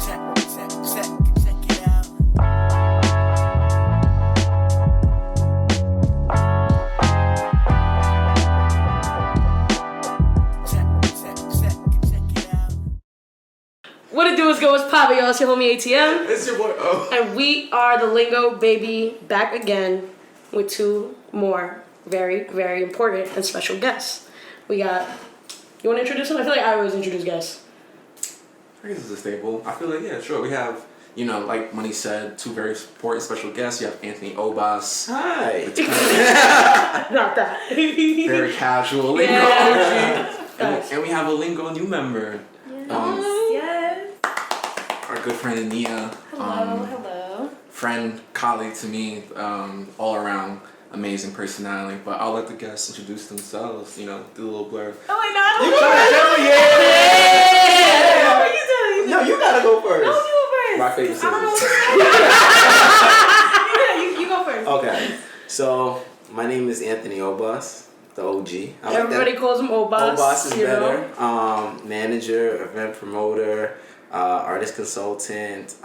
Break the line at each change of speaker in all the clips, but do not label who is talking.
Check it out. Check it out.
What it do is go, it's Papa, y'all. It's your homie ATM.
It's your boy. Oh.
And we are the Lingo Baby back again with two more very, very important and special guests. We got... You want to introduce them? I feel like I always introduce guests.
I guess it's a staple. I feel like, yeah, sure. We have, like Money said, two very important special guests. You have Anthony Obas.
Hi.
It's kind of
Not that.
very casual. Lingo
Yeah.
OG. And we have a Lingo new member.
Yes.
Our good friend Ania.
Hello.
Friend, colleague to me, all around amazing personality. But I'll let the guests introduce themselves, do a little blurb.
Oh my God.
You trying to
What are you doing?
No, you gotta go first.
No, you go first.
My favorite
I don't know
scissors.
what you go first.
Okay, so my name is Anthony Obas, the OG. I like
Everybody
that.
calls him Obas.
Obas is
you
better.
know?
Manager, event promoter, artist consultant,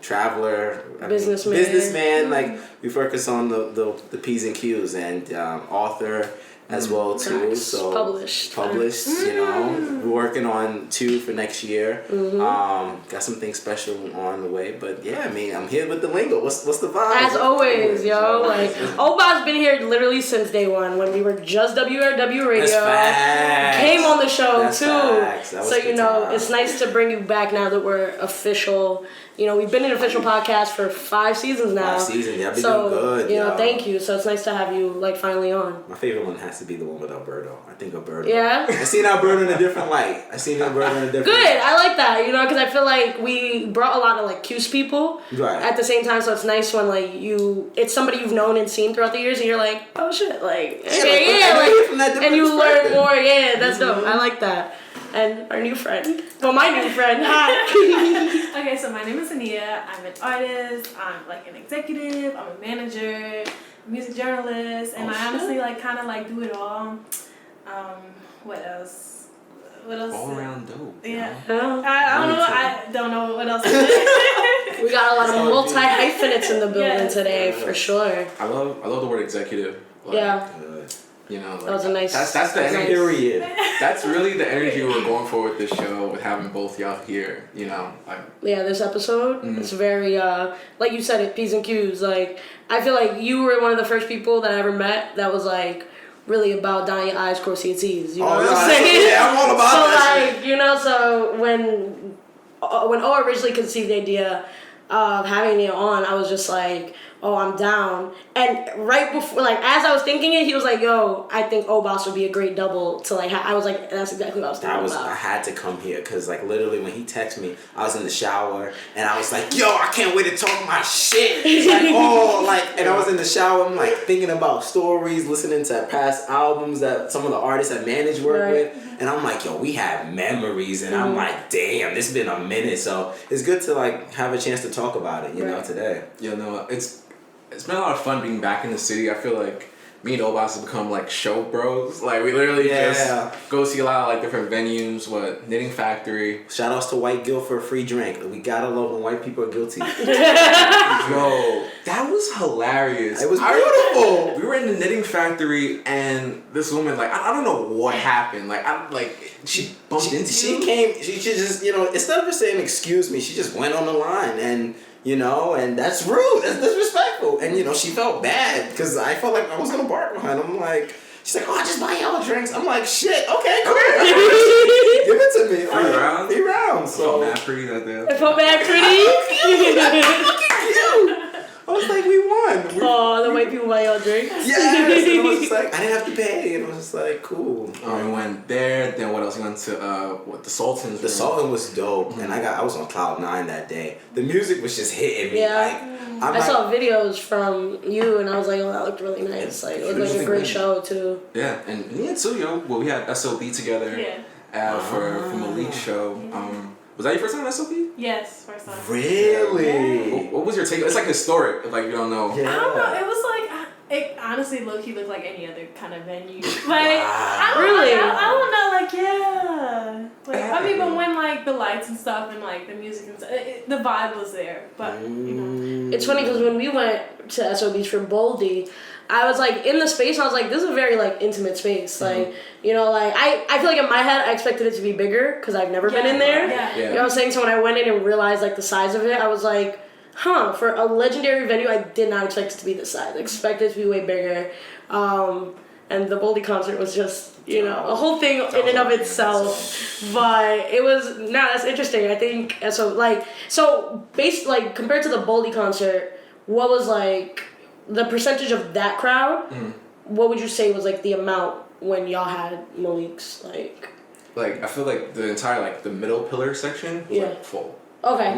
traveler,
Businessman.
Like we focus on the P's and Q's, and author as well too.
Facts.
So
Published.
We're working on 2 for next year. Got some things special on the way, but yeah, I mean, I'm here with the lingo. What's the vibe?
As always, yo. Like, Obas been here literally since day one when we were just WRW Radio.
That's facts.
Came on the show
That's
too.
facts. That was
So,
good time.
it's nice to bring you back now that we're official. We've been an official podcast for 5 seasons now.
5 seasons, yeah, I've been
so,
doing good.
Thank you. So it's nice to have you finally on.
My favorite one has to be the one with Alberto. I think Alberto.
Yeah?
I seen Alberto in a different light.
Good. I like that, because I feel like we brought a lot of Q's people
Right.
at the same time. So it's nice when it's somebody you've known and seen throughout the years, and you're like, oh shit,
from that different
and you learn
perspective.
more. Yeah, that's dope. I like that. And our new friend, my new friend. Hi.
Okay, so my name is Ania. I'm an artist. I'm an executive. I'm a manager, a music journalist, and I honestly kind of do it all. What else?
All around dope.
Yeah.
Yeah.
I don't know what else to do.
We got a lot of multi-hyphenates in the building
Yes.
today, for sure.
I love the word executive.
Yeah.
That
was a nice...
That's the
nice.
energy.
Period.
That's really the energy we're going for with this show, with having both y'all here.
Yeah, this episode is very, like you said, P's and Q's. I feel like you were one of the first people that I ever met that was really about dotting your I's, crossing your T's. You know what I'm saying?
Yeah, I'm all about that.
So when O originally conceived the idea of having it on, I was just like, oh, I'm down. And right before, as I was thinking it, he was like, yo, I think Obas would be a great double to I was like, that's exactly what I was thinking about.
I had to come here because literally when he texted me, I was in the shower and I was like, yo, I can't wait to talk my shit. And I was in the shower, I'm thinking about stories, listening to past albums that some of the artists I managed work with, and I'm like, yo, we have memories, and I'm like, damn, this has been a minute, so it's good to have a chance to talk about it, today.
It's been a lot of fun being back in the city. I feel like me and Obas have become show bros. We literally just go see a lot of different venues. Knitting Factory.
Shout outs to White Guilt for a free drink. We gotta love when white people are guilty.
Yo, that was hilarious.
It was beautiful.
We were in the Knitting Factory and this woman, I don't know what happened. She bumped into
She
you.
came, she just, instead of just saying excuse me, she just went on the line and and that's rude, that's disrespectful. And, she felt bad because I felt like I was going to bark behind him. She's like, oh, I just buy y'all drinks. I'm like, shit, okay, cool. Give it to me.
3 rounds?
3 rounds.
So mad pretty that day.
I felt bad, pretty.
I was like, we won.
Oh, the white people buy y'all drinks?
Yes. And I was just like, I didn't have to pay. And I was just like, cool.
We went there. Then what else? We went to the Sultan's.
The Sultan was dope, and I was on cloud 9 that day. The music was just hitting me.
Yeah. I saw videos from you, and I was like, oh, that looked really nice. It looked like a great show, too.
Yeah, and me and Tsuyo, we had SOB together for Malik's show. Was that your first time at SOB?
Yes, first time.
Really?
What was your take? It's historic, if you don't know.
Yeah.
I don't know. It was it honestly low-key looked like any other kind of venue.
Wow.
I don't know, yeah. Like, I mean, but when like the lights and stuff and like the music and stuff, the vibe was there. But you know,
it's funny because when we went to SOBs for Boldy, I was like in the space. I was like, this is a very like intimate space. Like, you know, like I feel like in my head I expected it to be bigger because I've never been in there.
Yeah.
You know what I'm saying? So when I went in and realized like the size of it, I was like, huh. For a legendary venue, I did not expect it to be this size. I expected it to be way bigger. And the Boldy concert was just, you know, a whole thing in and of itself. But it was, that's interesting. I think, so based, like, compared to the Boldy concert, what was, like, the percentage of that crowd? What would you say was, like, the amount when y'all had Malik's, like...
Like, I feel like the entire, like, the middle pillar section was, like, full.
Okay.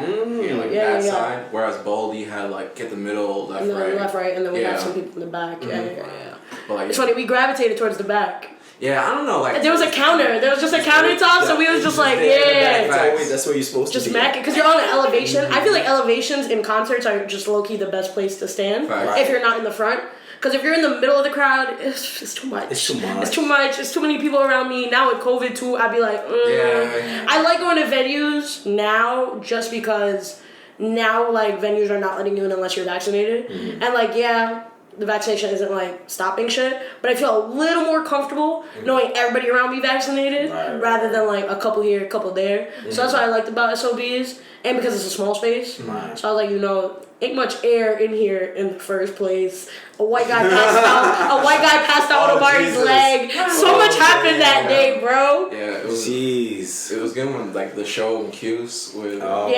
Yeah, like that side. Whereas Boldy had, like, get the middle, left, right.
Left, right, and then we had some people in the back. Yeah.
But, like,
it's funny, we gravitated towards the back.
Yeah, I don't know, like...
There was a counter. There was just a countertop, so we was just like,
That's where you're supposed to be.
Just mack it, because you're on an elevation. I feel like elevations in concerts are just low-key the best place to stand if you're not in the front. Because if you're in the middle of the crowd, it's too much. It's too much. It's too many people around me. Now with COVID too, I'd be like, I like going to venues now just because now like venues are not letting you in unless you're vaccinated. And like, the vaccination isn't like stopping shit, but I feel a little more comfortable knowing everybody around me vaccinated rather than like a couple here, a couple there. So that's what I liked about SOBs, and because it's a small space. So I was like, you know, ain't much air in here in the first place. A white guy passed out on Amari's leg. So much happened that day, bro.
Yeah, it was. Jeez. It was good when like the show in Q's with.
But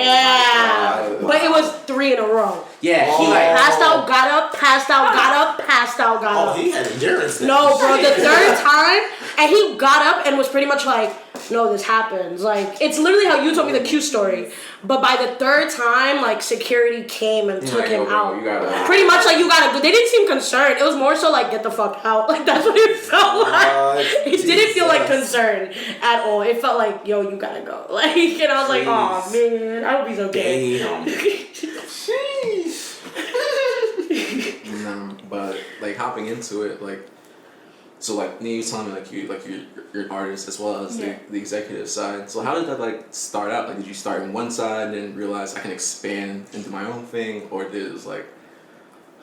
it was 3 in a row.
Yeah, he like
passed out, got up, passed out, got up, passed out, got up.
Oh, he had endurance.
No, bro, the third time, and he got up and was pretty much like, no, this happens. Like, it's literally how you told me the Q story. But by the third time, like, security came and took him out. Pretty much like, you gotta go. They didn't seem concerned. It was more so like, get the fuck out. Like, that's what it felt like. It didn't feel like concern at all. It felt like, yo, you gotta go. Like, and I was like, oh man, I hope he's okay.
But like hopping into it, like, so like you telling me you're an artist as well as the executive side. So how did that like start out? Like, did you start in one side and then realize I can expand into my own thing, or did it was like,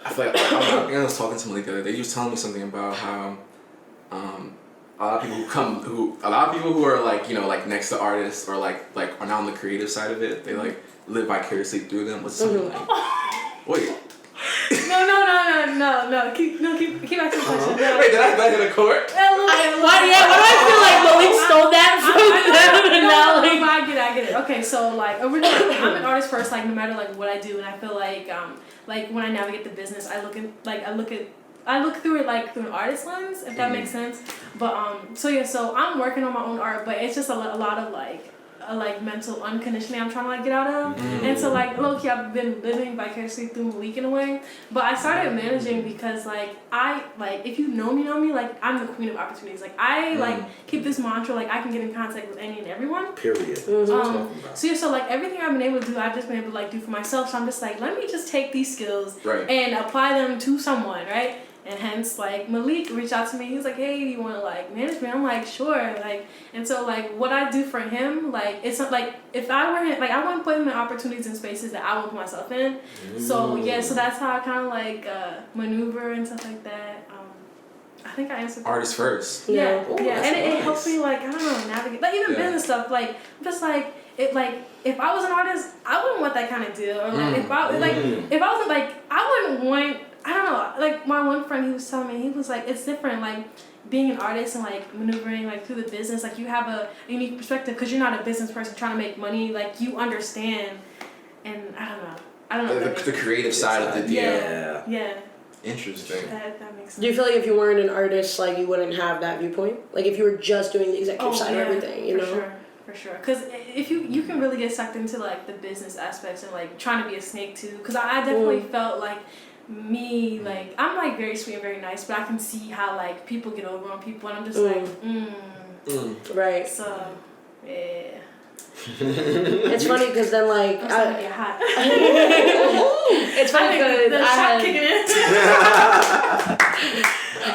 I feel like I was talking to Malik the other day. He was telling me something about how a lot of people who are like, you know, like next to artists or like are now on the creative side of it, they like live vicariously through them. What's something like? Wait.
No. Keep asking the question.
Wait, did I back in the court?
Why do I feel like Malik stole that from them?
I get it. Okay, so like originally, I'm an artist first. Like no matter like what I do, and I feel like when I navigate the business, I look through it like through an artist lens, if that makes sense. But so I'm working on my own art, but it's just a lot of like mental unconditioning I'm trying to like get out of. And so like low-key I've been living vicariously through Malik in a way. But I started managing because like I like, if you know me, like I'm the queen of opportunities. Like I like keep this mantra, like I can get in contact with any and everyone.
Period.
So like everything I've been able to do, I've just been able to like do for myself. So I'm just like, let me just take these skills and apply them to someone, right? And hence, like, Malik reached out to me. He was like, hey, do you want to, like, manage me? I'm like, sure. Like, and so, like, what I do for him, like, it's not, like, if I were him, like, I want to put him in opportunities and spaces that I want to put myself in. So, yeah, so that's how I kind of, like, maneuver and stuff like that. I think I answered
artist first.
Yeah. And it helps me, like, I don't know, navigate. Like, even business stuff, like, just, like, it, like, if I was an artist, I wouldn't want that kind of deal. Or, like, if I wasn't, like, I wouldn't want... I don't know, like my one friend, he was telling me, he was like, it's different, like being an artist and like maneuvering like through the business, like you have a unique perspective because you're not a business person trying to make money, like you understand, and I don't know.
The creative side of the deal.
Yeah.
Interesting.
That makes sense.
Do you feel like if you weren't an artist, like you wouldn't have that viewpoint? Like if you were just doing the executive side of everything, you know?
For sure. Because if you can really get sucked into like the business aspects and like trying to be a snake too, because I definitely felt like me, like, I'm, like, very sweet and very nice, but I can see how, like, people get over on people, and I'm just like,
Right.
So, yeah.
It's funny because then, like,
I'm starting to get hot.
It's funny because
the shot kicking in.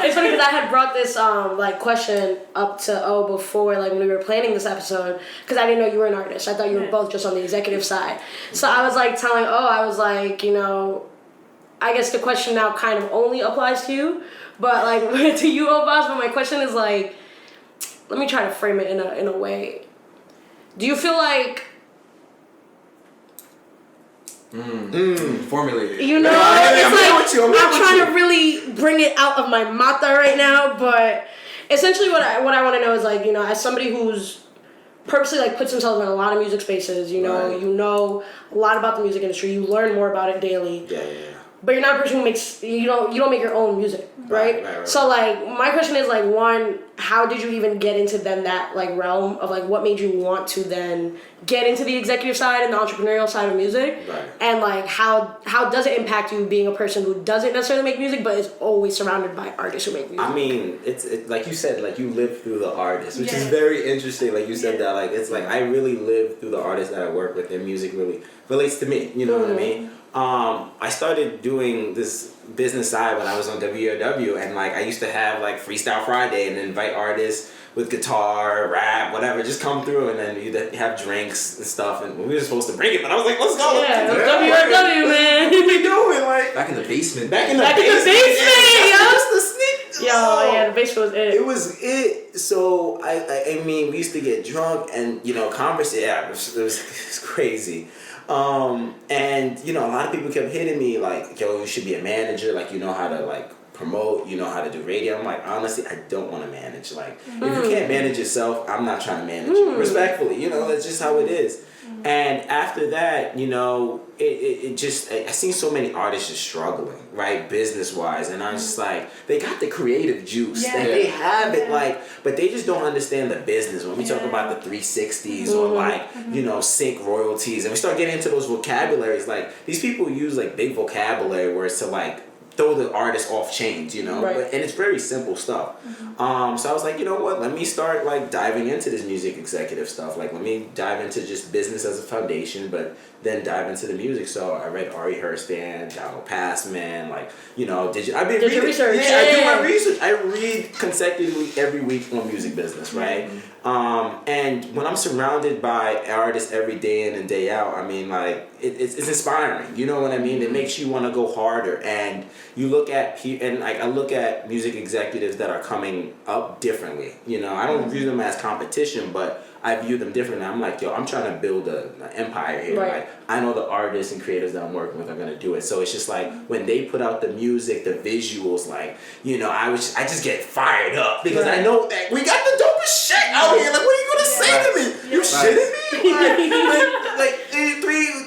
It's funny because I had brought this like question up to O before, like when we were planning this episode, because I didn't know you were an artist. I thought you were both just on the executive side. So I was like telling O, I was like, you know, I guess the question now kind of only applies to you, but like to you, O Boss. But my question is like, let me try to frame it in a way. Do you feel like
formulated?
you know, it's like I'm trying to really bring it out of my mata right now, but essentially what I want to know is like, you know, as somebody who's purposely like puts themselves in a lot of music spaces, you know,
Right.
you know a lot about the music industry, you learn more about it daily.
Yeah.
But you're not a person who makes you don't make your own music, right?
Right.
So like my question is like, one, how did you even get into then that like realm of like what made you want to then get into the executive side and the entrepreneurial side of music?
Right.
And like how does it impact you being a person who doesn't necessarily make music but is always surrounded by artists who make music?
I mean, it's like you said, like you live through the artists, which is
Yeah.
very interesting. Like you said that, like it's like I really live through the artists that I work with. Their music really relates to me. You know what I mean? I started doing this business side when I was on WOW, and like I used to have like Freestyle Friday and invite artists with guitar, rap, whatever, just come through, and then you'd have drinks and stuff, and we were supposed to bring it, but I was like, let's go.
Yeah, WRW, man.
What we doing? Like
Back in the basement.
Back in the basement, yo.
Just the sneak.
Yo, yeah, the basement was it.
It was it. So I mean, we used to get drunk and you know converse. Yeah, it was crazy. And you know, a lot of people kept hitting me like, "Yo, you should be a manager. Like, you know how to like promote. You know how to do radio." I'm like, honestly, I don't want to manage. Like, if you can't manage yourself, I'm not trying to manage you. Respectfully, you know, that's just how it is. And after that, you know, it just, I seen so many artists just struggling, right, business-wise, and I was just like, they got the creative juice,
Yeah.
and they have it, like, but they just don't understand the business. When we talk about the 360s or like, you know, sync royalties, and we start getting into those vocabularies, like, these people use like big vocabulary words to like, throw the artist off chains, you know,
Right.
and it's very simple stuff. So I was like, you know what? Let me start like diving into this music executive stuff. Like, let me dive into just business as a foundation, but then dive into the music. So I read Ari Herstand, Donald Passman, like, you know, did your
research.
Yeah, I do my research. I read consecutively every week on music business, right? And when I'm surrounded by artists every day in and day out, I mean, like, it's inspiring. You know what I mean? It makes you want to go harder. And you look at and like I look at music executives that are coming up differently. You know, I don't view them as competition, but I view them differently. I'm like, yo, I'm trying to build an empire here.
Right.
Like, I know the artists and creators that I'm working with are gonna do it. So it's just like when they put out the music, the visuals, like, you know, I just get fired up because I know that we got the dopest shit out here. Like, what are you gonna say to me? You shitting me? Like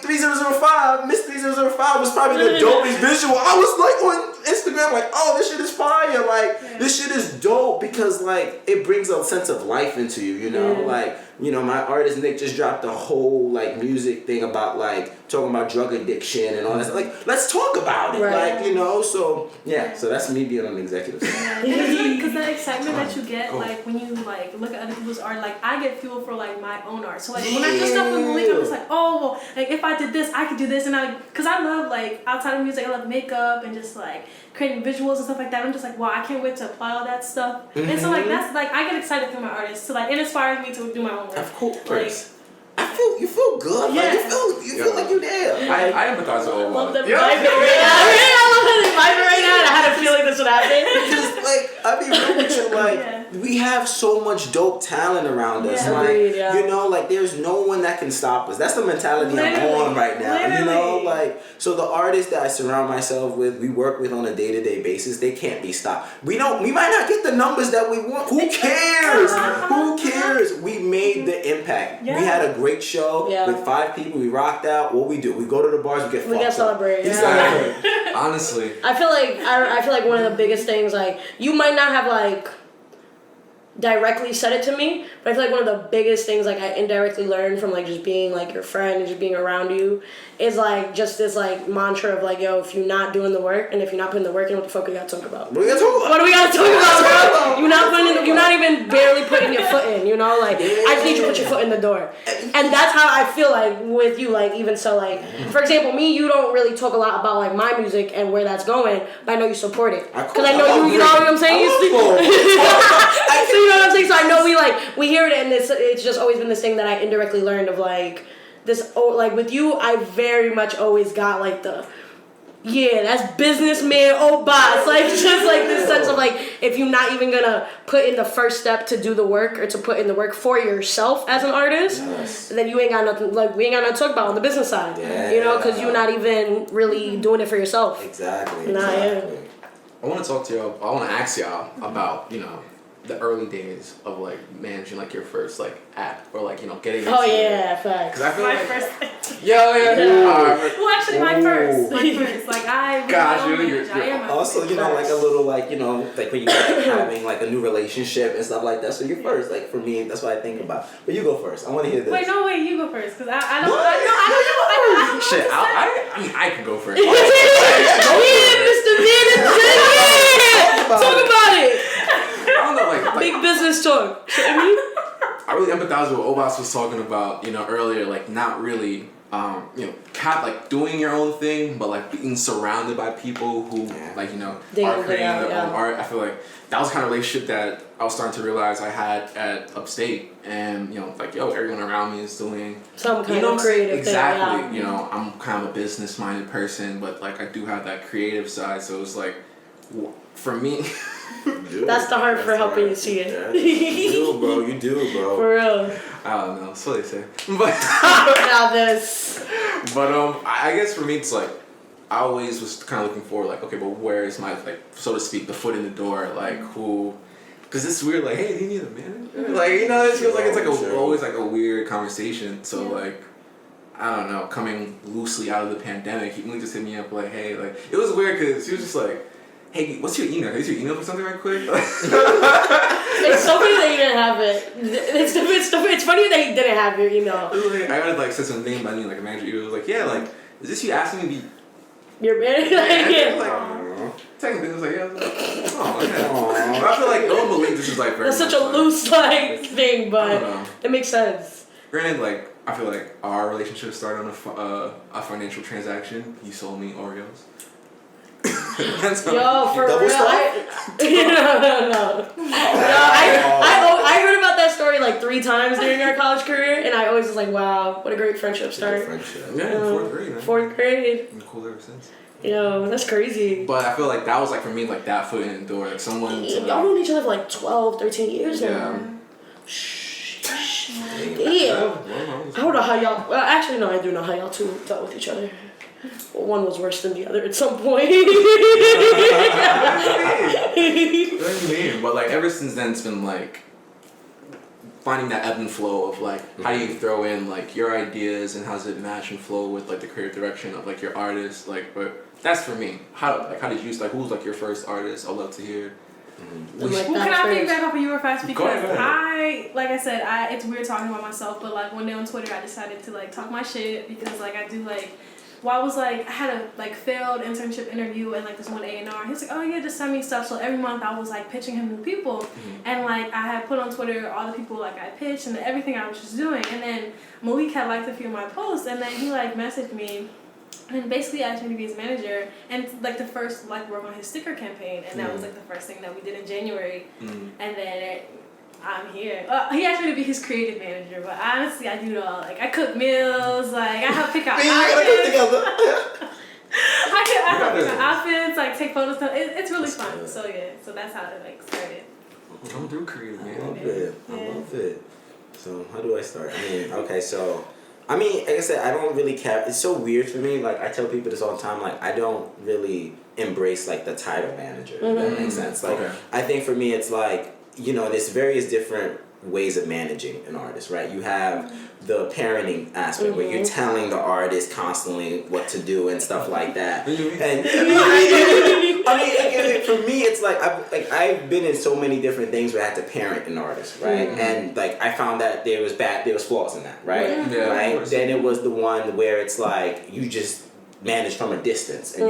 3005, Miss 3005 was probably the dopest visual. I was like on Instagram, like, oh, this shit is fire. Like, this shit is dope because like it brings a sense of life into you. You know, like, you know, my artist Nick just dropped a whole like music thing about like talking about drug addiction and all that. Like, let's talk about it.
Right.
Like, you know, so yeah, so that's me being on the executive side.
Because the excitement that you get, like when you like look at other people's art, like I get fuel for like my own art. So like when I do stuff with Malik, I'm just like, oh, well, like if I did this, I could do this, and because I love like outside of music, I love makeup and just like creating visuals and stuff like that. I'm just like, wow, I can't wait to apply all that stuff. And so like that's like I get excited through my artists, so like it inspires me to do my own work.
Of course.
Like,
You feel good.
Yeah.
Like you feel like you there.
I empathize with all
love
of
them
it.
vibing right now. I love how they vibing right now, and I had a feeling this would happen.
Because like I be real with you, like we have so much dope talent around us.
Yeah.
Like
Agreed, yeah.
you know, like there's no one that can stop us. That's the mentality I'm
Literally.
on right now. You know,
Literally.
like so the artists that I surround myself with, we work with on a day-to-day basis, they can't be stopped. We might not get the numbers that we want. Who cares? Who cares? We made the impact.
Yeah.
We had a great show
Yeah.
with 5 people. We rocked out. What we do? We go to the bars. We get
We
fucked
get
up.
celebrated. Yeah.
Exactly.
Honestly.
I feel like one of the biggest things, like, you might not have like directly said it to me, but I feel like one of the biggest things like I indirectly learned from like just being like your friend and just being around you is like just this like mantra of like, yo, if you're not doing the work and if you're not putting the work in, what the fuk we gotta talk about?
What are we gonna talk about?
What do we gotta talk about, bro? You're not even barely putting your foot in, you know? Like, I just need you to put your foot in the door. And that's how I feel like with you, like, even so, like, for example, me, you don't really talk a lot about, like, my music and where that's going, but I know you support it. Because I know you know what I'm saying? So, you know what I'm saying? So I know we hear it, and it's just always been this thing that I indirectly learned of, like, this, like, with you, I very much always got, like, yeah, that's businessman, boss. Like, just like this sense of like, if you're not even gonna put in the first step to do the work or to put in the work for yourself as an artist, then you ain't got nothing, like, we ain't got nothing to talk about on the business side.
Yeah.
You know, because you're not even really doing it for yourself.
Exactly.
Nah,
exactly.
yeah.
I want to talk to y'all. I want to ask y'all about, you know, the early days of like managing like your first like app or like, you know, getting into
Facts.
Because I feel
My
like
first.
Well,
Actually, my first. Like I.
Gosh,
really
you're
I am my
Also, you know, like a little, like, you know, like when you're like, having like a new relationship and stuff like that. So you're first. Like for me, that's what I think about. But you go first. I want to hear this.
Wait, no, you go first, because I don't know.
shit. I mean, I can go first.
Mr. Man, talk about it.
I don't know, like
Big business talk.
I really empathize with what Obas was talking about, you know, earlier, like not really, you know, like doing your own thing, but like being surrounded by people who, like, you know, are creating their own art. I feel like that was kind of relationship that I was starting to realize I had at Upstate, and you know, like, yo, everyone around me is doing
some kind of creative
exactly.
thing.
You know, I'm kind of a business-minded person, but like I do have that creative side, so it's like, for me.
That's the heart for helping you see it.
Yeah, you do, bro. You do, bro.
For real.
I don't know, so they say. But
Now this.
But I guess for me it's like I always was kind of looking for like, okay, but where is my, like, so to speak, the foot in the door, like who? Because it's weird, like, hey, do you need a manager? Like, you know, it feels like it's like always like a weird conversation. So like, I don't know, coming loosely out of the pandemic, he really just hit me up like, hey, like, it was weird because he was just like, hey, what's your email? Can I use your email for something right quick?
It's so funny that you didn't have it. It's funny that he didn't have your email.
Like, I gotta like say some name by name, like a manager. He was like, yeah, like, is this you asking me to be
Your manager?
like, technically, it was like, yeah. I was like, oh, yeah. But I feel like no one believes this is like very
That's such a
much,
loose like thing,
I
but
don't know.
it makes sense.
Granted, like, I feel like our relationship started on a financial transaction. He sold me Oreos.
Yo, for
double
real, no. I heard about that story like 3 times during our college career, and I always was like, wow, what a great friendship start.
Yeah, in 4th grade, man.
4th grade.
Been cool ever since.
Yo, that's crazy.
But I feel like that was like for me like that foot in the door, like someone. To,
Y'all known each other for like 12, 13 years now.
Yeah.
Damn. I don't know how y'all. Well, actually, no, I do know how y'all two dealt with each other. Well, one was worse than the other at some point.
What do you mean? But like ever since then, it's been like finding that ebb and flow of like how do you throw in like your ideas and how does it match and flow with like the creative direction of like your artist. Like, but that's for me. How did you like who's like your first artist? I'd love to hear.
Like
Well, can I piggyback off of you real fast?
Go
Because
ahead.
like I said, it's weird talking about myself, but like one day on Twitter, I decided to like talk my shit because like I do like. Well, I was like, I had a like failed internship interview and like this one A&R. He was like, oh yeah, just send me stuff. So every month I was like pitching him new people, and like I had put on Twitter all the people like I pitched and everything I was just doing. And then Malik had liked a few of my posts, and then he like messaged me, and basically asked me to be his manager and like the first like work on his sticker campaign, and that was like the first thing that we did in January, and then. I'm here. He asked me to be his creative manager, but honestly, I do it all. Like, I cook meals, like, I help pick out outfits. I help pick out outfits, like, take photos. It's really fun. So, yeah. So, that's how it, like, started.
Come through creative, man.
I love it. So, how do I start? Like I said, I don't really care. It's so weird for me. Like, I tell people this all the time. Like, I don't really embrace, like, the title manager. If that makes sense. Like, I think for me, it's like, you know, there's various different ways of managing an artist, right? You have the parenting aspect where you're telling the artist constantly what to do and stuff like that. And I mean, for me, it's like I've been in so many different things where I had to parent an artist, right? And like I found that there was flaws in that, right?
Yeah,
right. Then it was the one where it's like you just manage from a distance and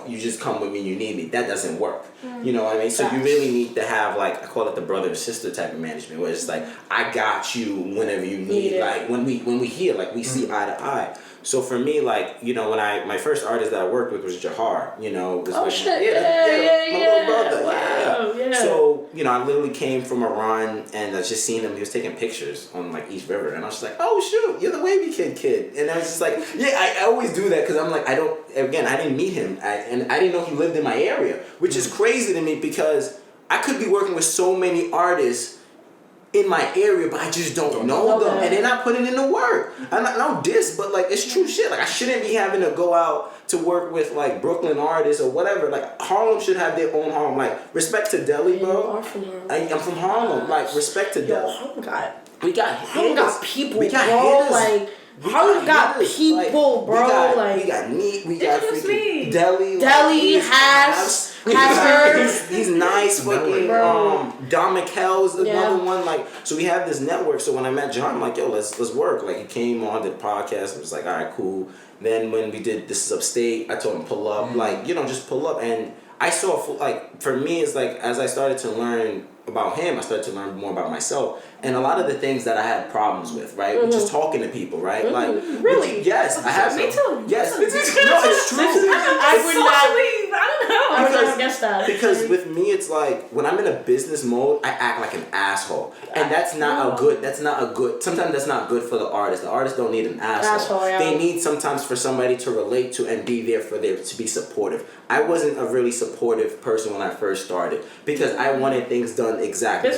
you just come with me, you need me. That doesn't work. You know what I mean? So you really need to have, like, I call it the brother and sister type of management, where it's like, I got you whenever you need. Like when we hear, like, we see eye to eye. So for me, like, you know, when my first artist that I worked with was Jahar, you know. Was
Oh,
like,
shit.
my little brother.
Wow, yeah.
So, you know, I literally came from a run and I just seen him, he was taking pictures on, like, East River, and I was just like, oh, shoot, you're the Wavy kid. And I was just like, yeah, I always do that, because I'm like, I didn't meet him, and I didn't know he lived in my area, which is crazy to me, because I could be working with so many artists in my area, but I just don't know them, and they're not putting in the work. I'm not no diss, but like it's true shit. Like I shouldn't be having to go out to work with like Brooklyn artists or whatever. Like Harlem should have their own Harlem. Like respect to Delhi, bro.
You are from Harlem.
I'm from Harlem. Like respect to Delhi.
Harlem got
Harlem
got people,
we got
bro.
hitters.
Like Harlem got
hitters.
people, bro.
We got Neat. We got
Introduce
freaking
me.
Delhi.
Delhi has her.
He's nice, fucking.
Bro.
Don McKell's another one. Like, so we have this network. So when I met John, I'm like, yo, let's work. Like, he came on the podcast and was like, all right, cool. Then when we did This Is Upstate, I told him pull up. Like, you know, just pull up. And I saw, like, for me, it's like as I started to learn about him, I started to learn more about myself. And a lot of the things that I had problems with, right? Just talking to people, right? Like,
really?
yes, I have.
Me too.
Yes, no, it's true.
I would not.
I don't know.
I would not guess that.
Because with me, it's like when I'm in a business mode, I act like an asshole, and that's not a good. Sometimes that's not good for the artist. The artists don't need an asshole.
Yeah.
They need sometimes for somebody to relate to and be there for them to be supportive. I wasn't a really supportive person when I first started because I wanted things done exactly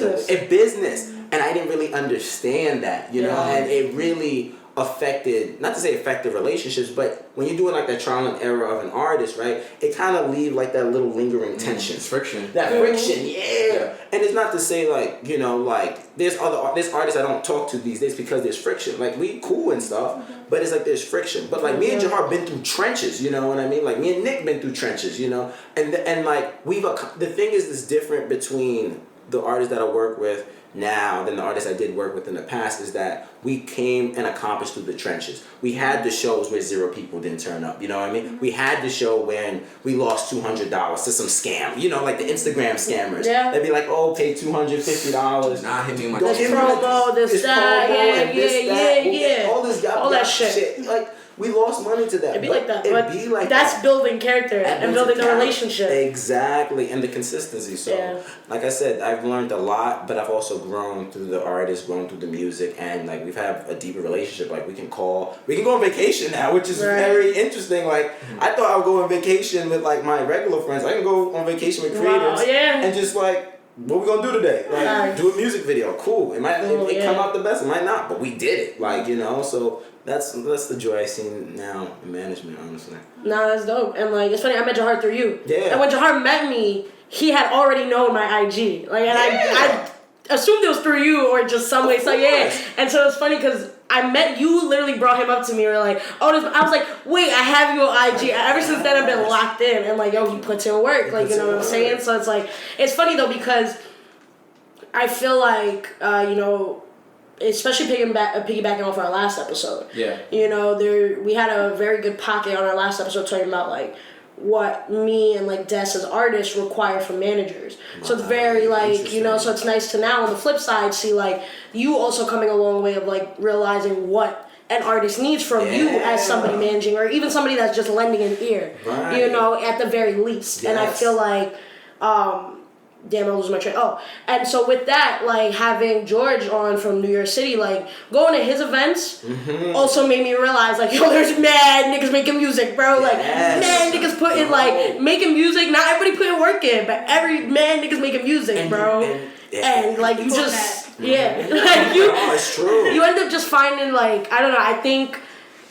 business, and I didn't really understand that, you know, and it really affected, not to say affected relationships, but when you're doing like that trial and error of an artist, right, it kind of leave like that little lingering tension.
It's friction.
That friction, yeah. And it's not to say like, you know, like there's artists I don't talk to these days because there's friction. Like we cool and stuff, but it's like there's friction. But like me and Jahar been through trenches, you know what I mean? Like me and Nick been through trenches, you know? And like the thing is different between the artists that I work with now than the artists I did work with in the past is that we came and accomplished through the trenches. We had the shows where 0 people didn't turn up, you know what I mean? We had the show when we lost $200 to some scam, you know, like the Instagram scammers.
Yeah.
They'd be like, oh, pay $250.
Nah, hit me in my
This promo, this that, yeah.
All this
all that shit.
Like, we lost money to that.
It'd be like that.
It'd
But
be like
that's
that.
building character and building the relationship.
Exactly, and the consistency. So,
Yeah.
like I said, I've learned a lot, but I've also grown through the artist, grown through the music, and like we've had a deeper relationship. Like we can go on vacation now, which is very interesting. Like I thought I would go on vacation with like my regular friends. I can go on vacation with creatives and just like, what we gonna do today? Like do a music video. Cool. It might come out the best. It might not, but we did it. Like, you know, so that's the joy I see now in management, honestly.
Nah, that's dope. And like it's funny, I met Jahar through you.
Yeah.
And when Jahar met me, he had already known my IG. Like, and I assumed it was through you or just some way. So yeah. And so it's funny because I met you, literally brought him up to me. We were like, oh, I was like, wait, I have you on IG. Ever since then, I've been locked in. And like, yo, he puts in work. Like, you know what I'm saying? So it's like, it's funny though because I feel like, you know, especially piggybacking off our last episode.
Yeah.
You know, we had a very good pocket on our last episode talking about like what me and like Des as artists require from managers. So it's very like, you know, so it's nice to now on the flip side see like you also coming a long way of like realizing what an artist needs from you as somebody managing or even somebody that's just lending an ear.
Right.
You know, at the very least.
Yes.
And I feel like damn, I lose my train. Oh, and so with that, like having George on from New York City, like going to his events, also made me realize like, yo, there's mad niggas making music, bro. Like mad niggas putting like making music. Not everybody putting work in, but every mad niggas making music, bro. And like you just like you.
It's true.
You end up just finding like I don't know. I think.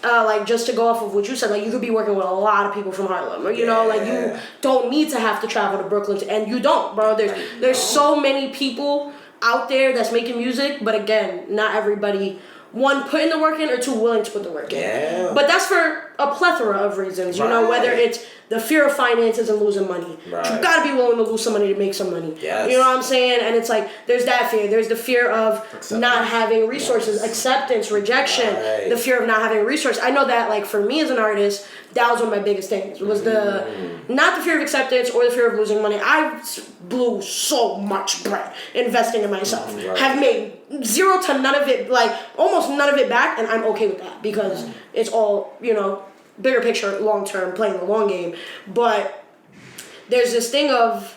Like just to go off of what you said, like you could be working with a lot of people from Harlem, or you know, like you don't need to have to travel to Brooklyn, and you don't, bro. There's so many people out there that's making music, but again, not everybody, one, putting the work in, or two, willing to put the work in.
Yeah.
But that's for a plethora of reasons, you know, whether it's the fear of finances and losing money.
Right.
You gotta be willing to lose some money to make some money.
Yes.
You know what I'm saying? And it's like, there's that fear. There's the fear of
Acceptance.
not having resources, acceptance, rejection,
Right.
the fear of not having resources. I know that, like, for me as an artist, that was one of my biggest things, was the, not the fear of acceptance or the fear of losing money. I blew so much bread investing in myself.
Right.
Have made zero to none of it, like, almost none of it back, and I'm okay with that, because it's all, you know, bigger picture, long term, playing the long game. But there's this thing of,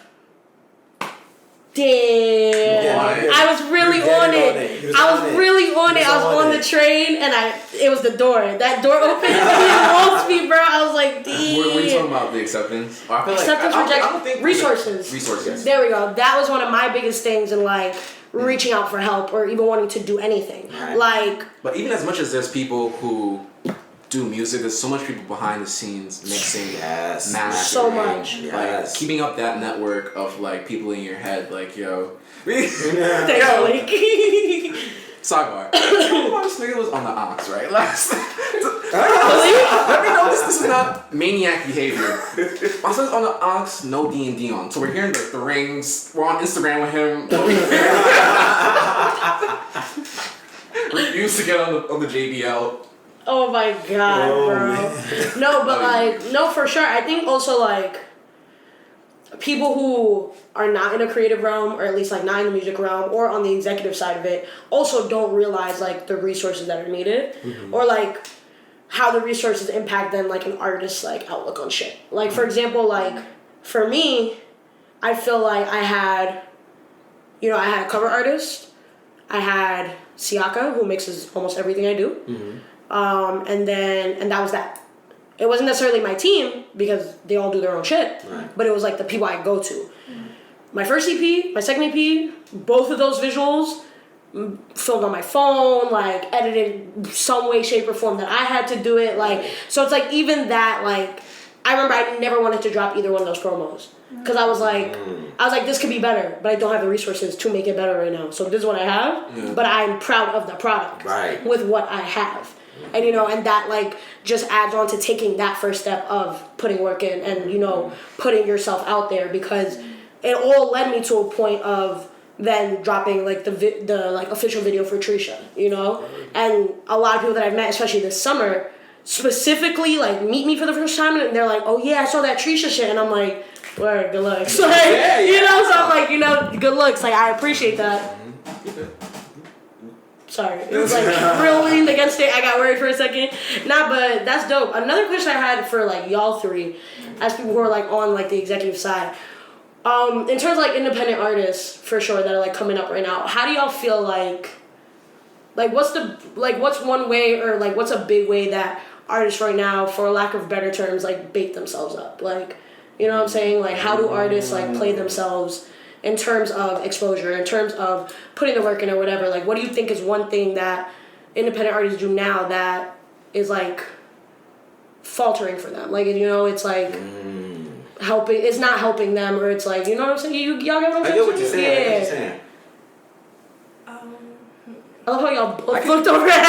damn,
Yeah,
I was really
you were
on
getting
it.
You was
I
on
was
it.
really on
You
it. I was
on
on
it.
the train, and it was the door. That door opened, and it lost me, bro. I was like, damn.
What are you talking about? The acceptance? I feel
Acceptance,
I don't
rejection,
think
resources.
Resources.
There we go. That was one of my biggest things in, like, reaching out for help or even wanting to do anything.
Right.
Like,
But even as much as there's people who do music, there's so much people behind the scenes mixing,
Yes.
So
mastering,
much.
like
Yes.
keeping up that network of like people in your head, like yo.
thankfully.
Sidebar. This nigga was on the ox, right? Last. Let me know this is not maniac behavior. I was on the ox, no D&D on. So we're hearing the rings. We're on Instagram with him. Refused to get on the JBL.
Oh my god,
Oh,
bro.
man.
No, but
Oh,
like, no, for sure. I think also, like, people who are not in a creative realm, or at least like not in the music realm or on the executive side of it, also don't realize like the resources that are needed, or like how the resources impact then like an artist's like outlook on shit. Like, for example, like for me, I feel like I had a cover artist, I had Siaka, who mixes almost everything I do, and that was that. It wasn't necessarily my team because they all do their own shit,
Right.
but it was like the people I go to. My first EP, my second EP, both of those visuals filmed on my phone, like edited some way, shape, or form that I had to do it. Like, so it's like even that, like, I remember I never wanted to drop either one of those promos because I was like, this could be better, but I don't have the resources to make it better right now. So this is what I have, but I'm proud of the product with what I have. And, you know, and that, like, just adds on to taking that first step of putting work in and, you know, putting yourself out there, because it all led me to a point of then dropping, like, the like, official video for Trisha, you know? And a lot of people that I've met, especially this summer, specifically, like, meet me for the first time, and they're like, oh, yeah, I saw that Trisha shit, and I'm like, word, good looks. Like, you know, so I'm like, you know, good looks. Like, I appreciate that. Sorry, it was like real leaned against it. I got worried for a second. Nah, but that's dope. Another question I had for like y'all three, as people who are like on like the executive side, in terms of like independent artists for sure that are like coming up right now, how do y'all feel like what's one way, or like what's a big way that artists right now, for lack of better terms, like bait themselves up? Like, you know what I'm saying? Like, how do artists like play themselves in terms of exposure, in terms of putting the work in or whatever? Like, what do you think is one thing that independent artists do now that is like faltering for them? Like, you know, it's like helping, it's not helping them, or it's like, you know what I'm saying? Y'all get what I'm saying?
I get what you're saying. I get what you're saying.
I love how y'all both looked over at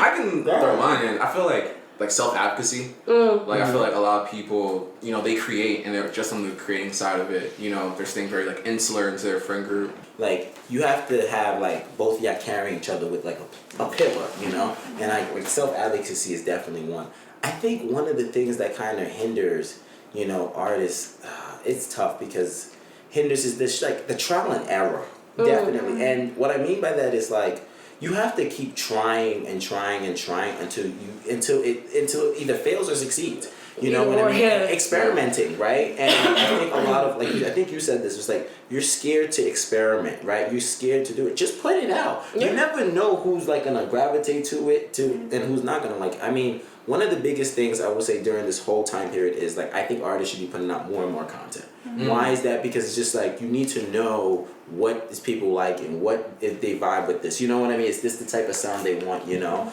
I can throw mine in. I feel like self-advocacy. Like, I feel like a lot of people, you know, they create and they're just on the creating side of it. You know, they're staying very like insular into their friend group.
Like, you have to have like both of y'all carrying each other with like a pillar, you know? And like self-advocacy is definitely one. I think one of the things that kind of hinders, you know, artists, it's tough because hinders is this like the trial and error, definitely. And what I mean by that is like, you have to keep trying and trying and trying until it either fails or succeeds. You know what I mean? Experimenting, right? And I think a lot of, like, I think you said this, it's like, you're scared to experiment, right? You're scared to do it. Just put it out. You never know who's, like, going to gravitate to it, and who's not going to, like, I mean, one of the biggest things I would say during this whole time period is, like, I think artists should be putting out more and more content. Why is that? Because it's just, like, you need to know what is people like and what if they vibe with this. You know what I mean? Is this the type of sound they want, you know?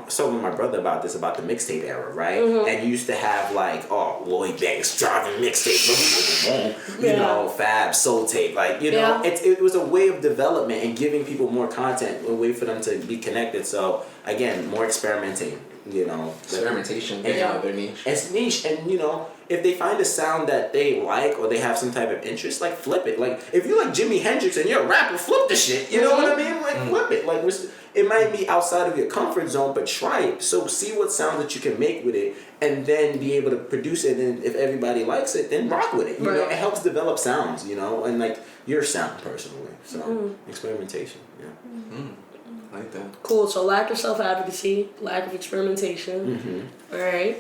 So with my brother about the mixtape era, right?
Mm-hmm.
And you used to have like, Lloyd Banks driving mixtape, you
Yeah.
know, Fab, Soul Tape, like, you know,
Yeah.
it was a way of development and giving people more content, a way for them to be connected. So again, more experimenting, you know.
Experimentation,
Yeah.
yeah, their niche.
It's niche, and you know, if they find a sound that they like or they have some type of interest, like flip it. Like if you like Jimi Hendrix and you're a rapper, flip the shit. You know what I mean? Like flip it. Like it might be outside of your comfort zone, but try it. So see what sound that you can make with it, and then be able to produce it. And if everybody likes it, then rock with it. You know,
Right.
it helps develop sounds. You know, and like your sound personally. So experimentation. Yeah.
I like that.
Cool. So lack of self-advocacy, lack of experimentation.
Mm-hmm.
All right.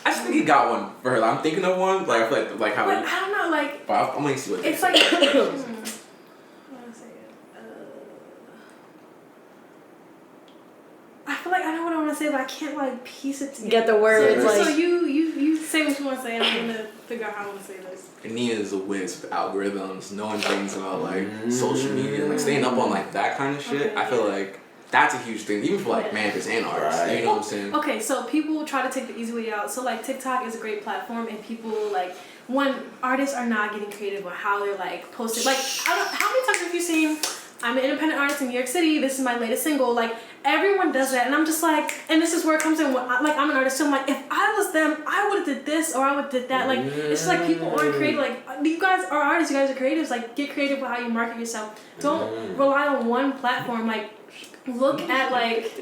I just think he got one for her. I'm thinking of one. Like I feel like how.
But I don't know, like,
But I'm gonna see what.
it's like, how do I say it? I feel like I know what I want to say, but I can't like piece it together.
Get the words,
So,
like-
so you say what you want to say, and I'm gonna figure out how I want to say this.
Nia is a whiz with algorithms, knowing things about like social media, like staying up on like that kind of shit.
Okay,
I feel
yeah.
like that's a huge thing, even for like
Yeah.
managers and artists.
Right.
You know what I'm saying?
Okay, so people try to take the easy way out. So like TikTok is a great platform, and people like artists are not getting creative on how they're like posting. Like how many times have you seen? I'm an independent artist in New York City. This is my latest single. Like everyone does that, and I'm just like, and this is where it comes in. Like I'm an artist, so I'm like, if I was them, I would have did this or I would have did that. Like it's just like people aren't creative. Like you guys are artists. You guys are creatives. Like get creative with how you market yourself. Don't rely on one platform. Like look at like.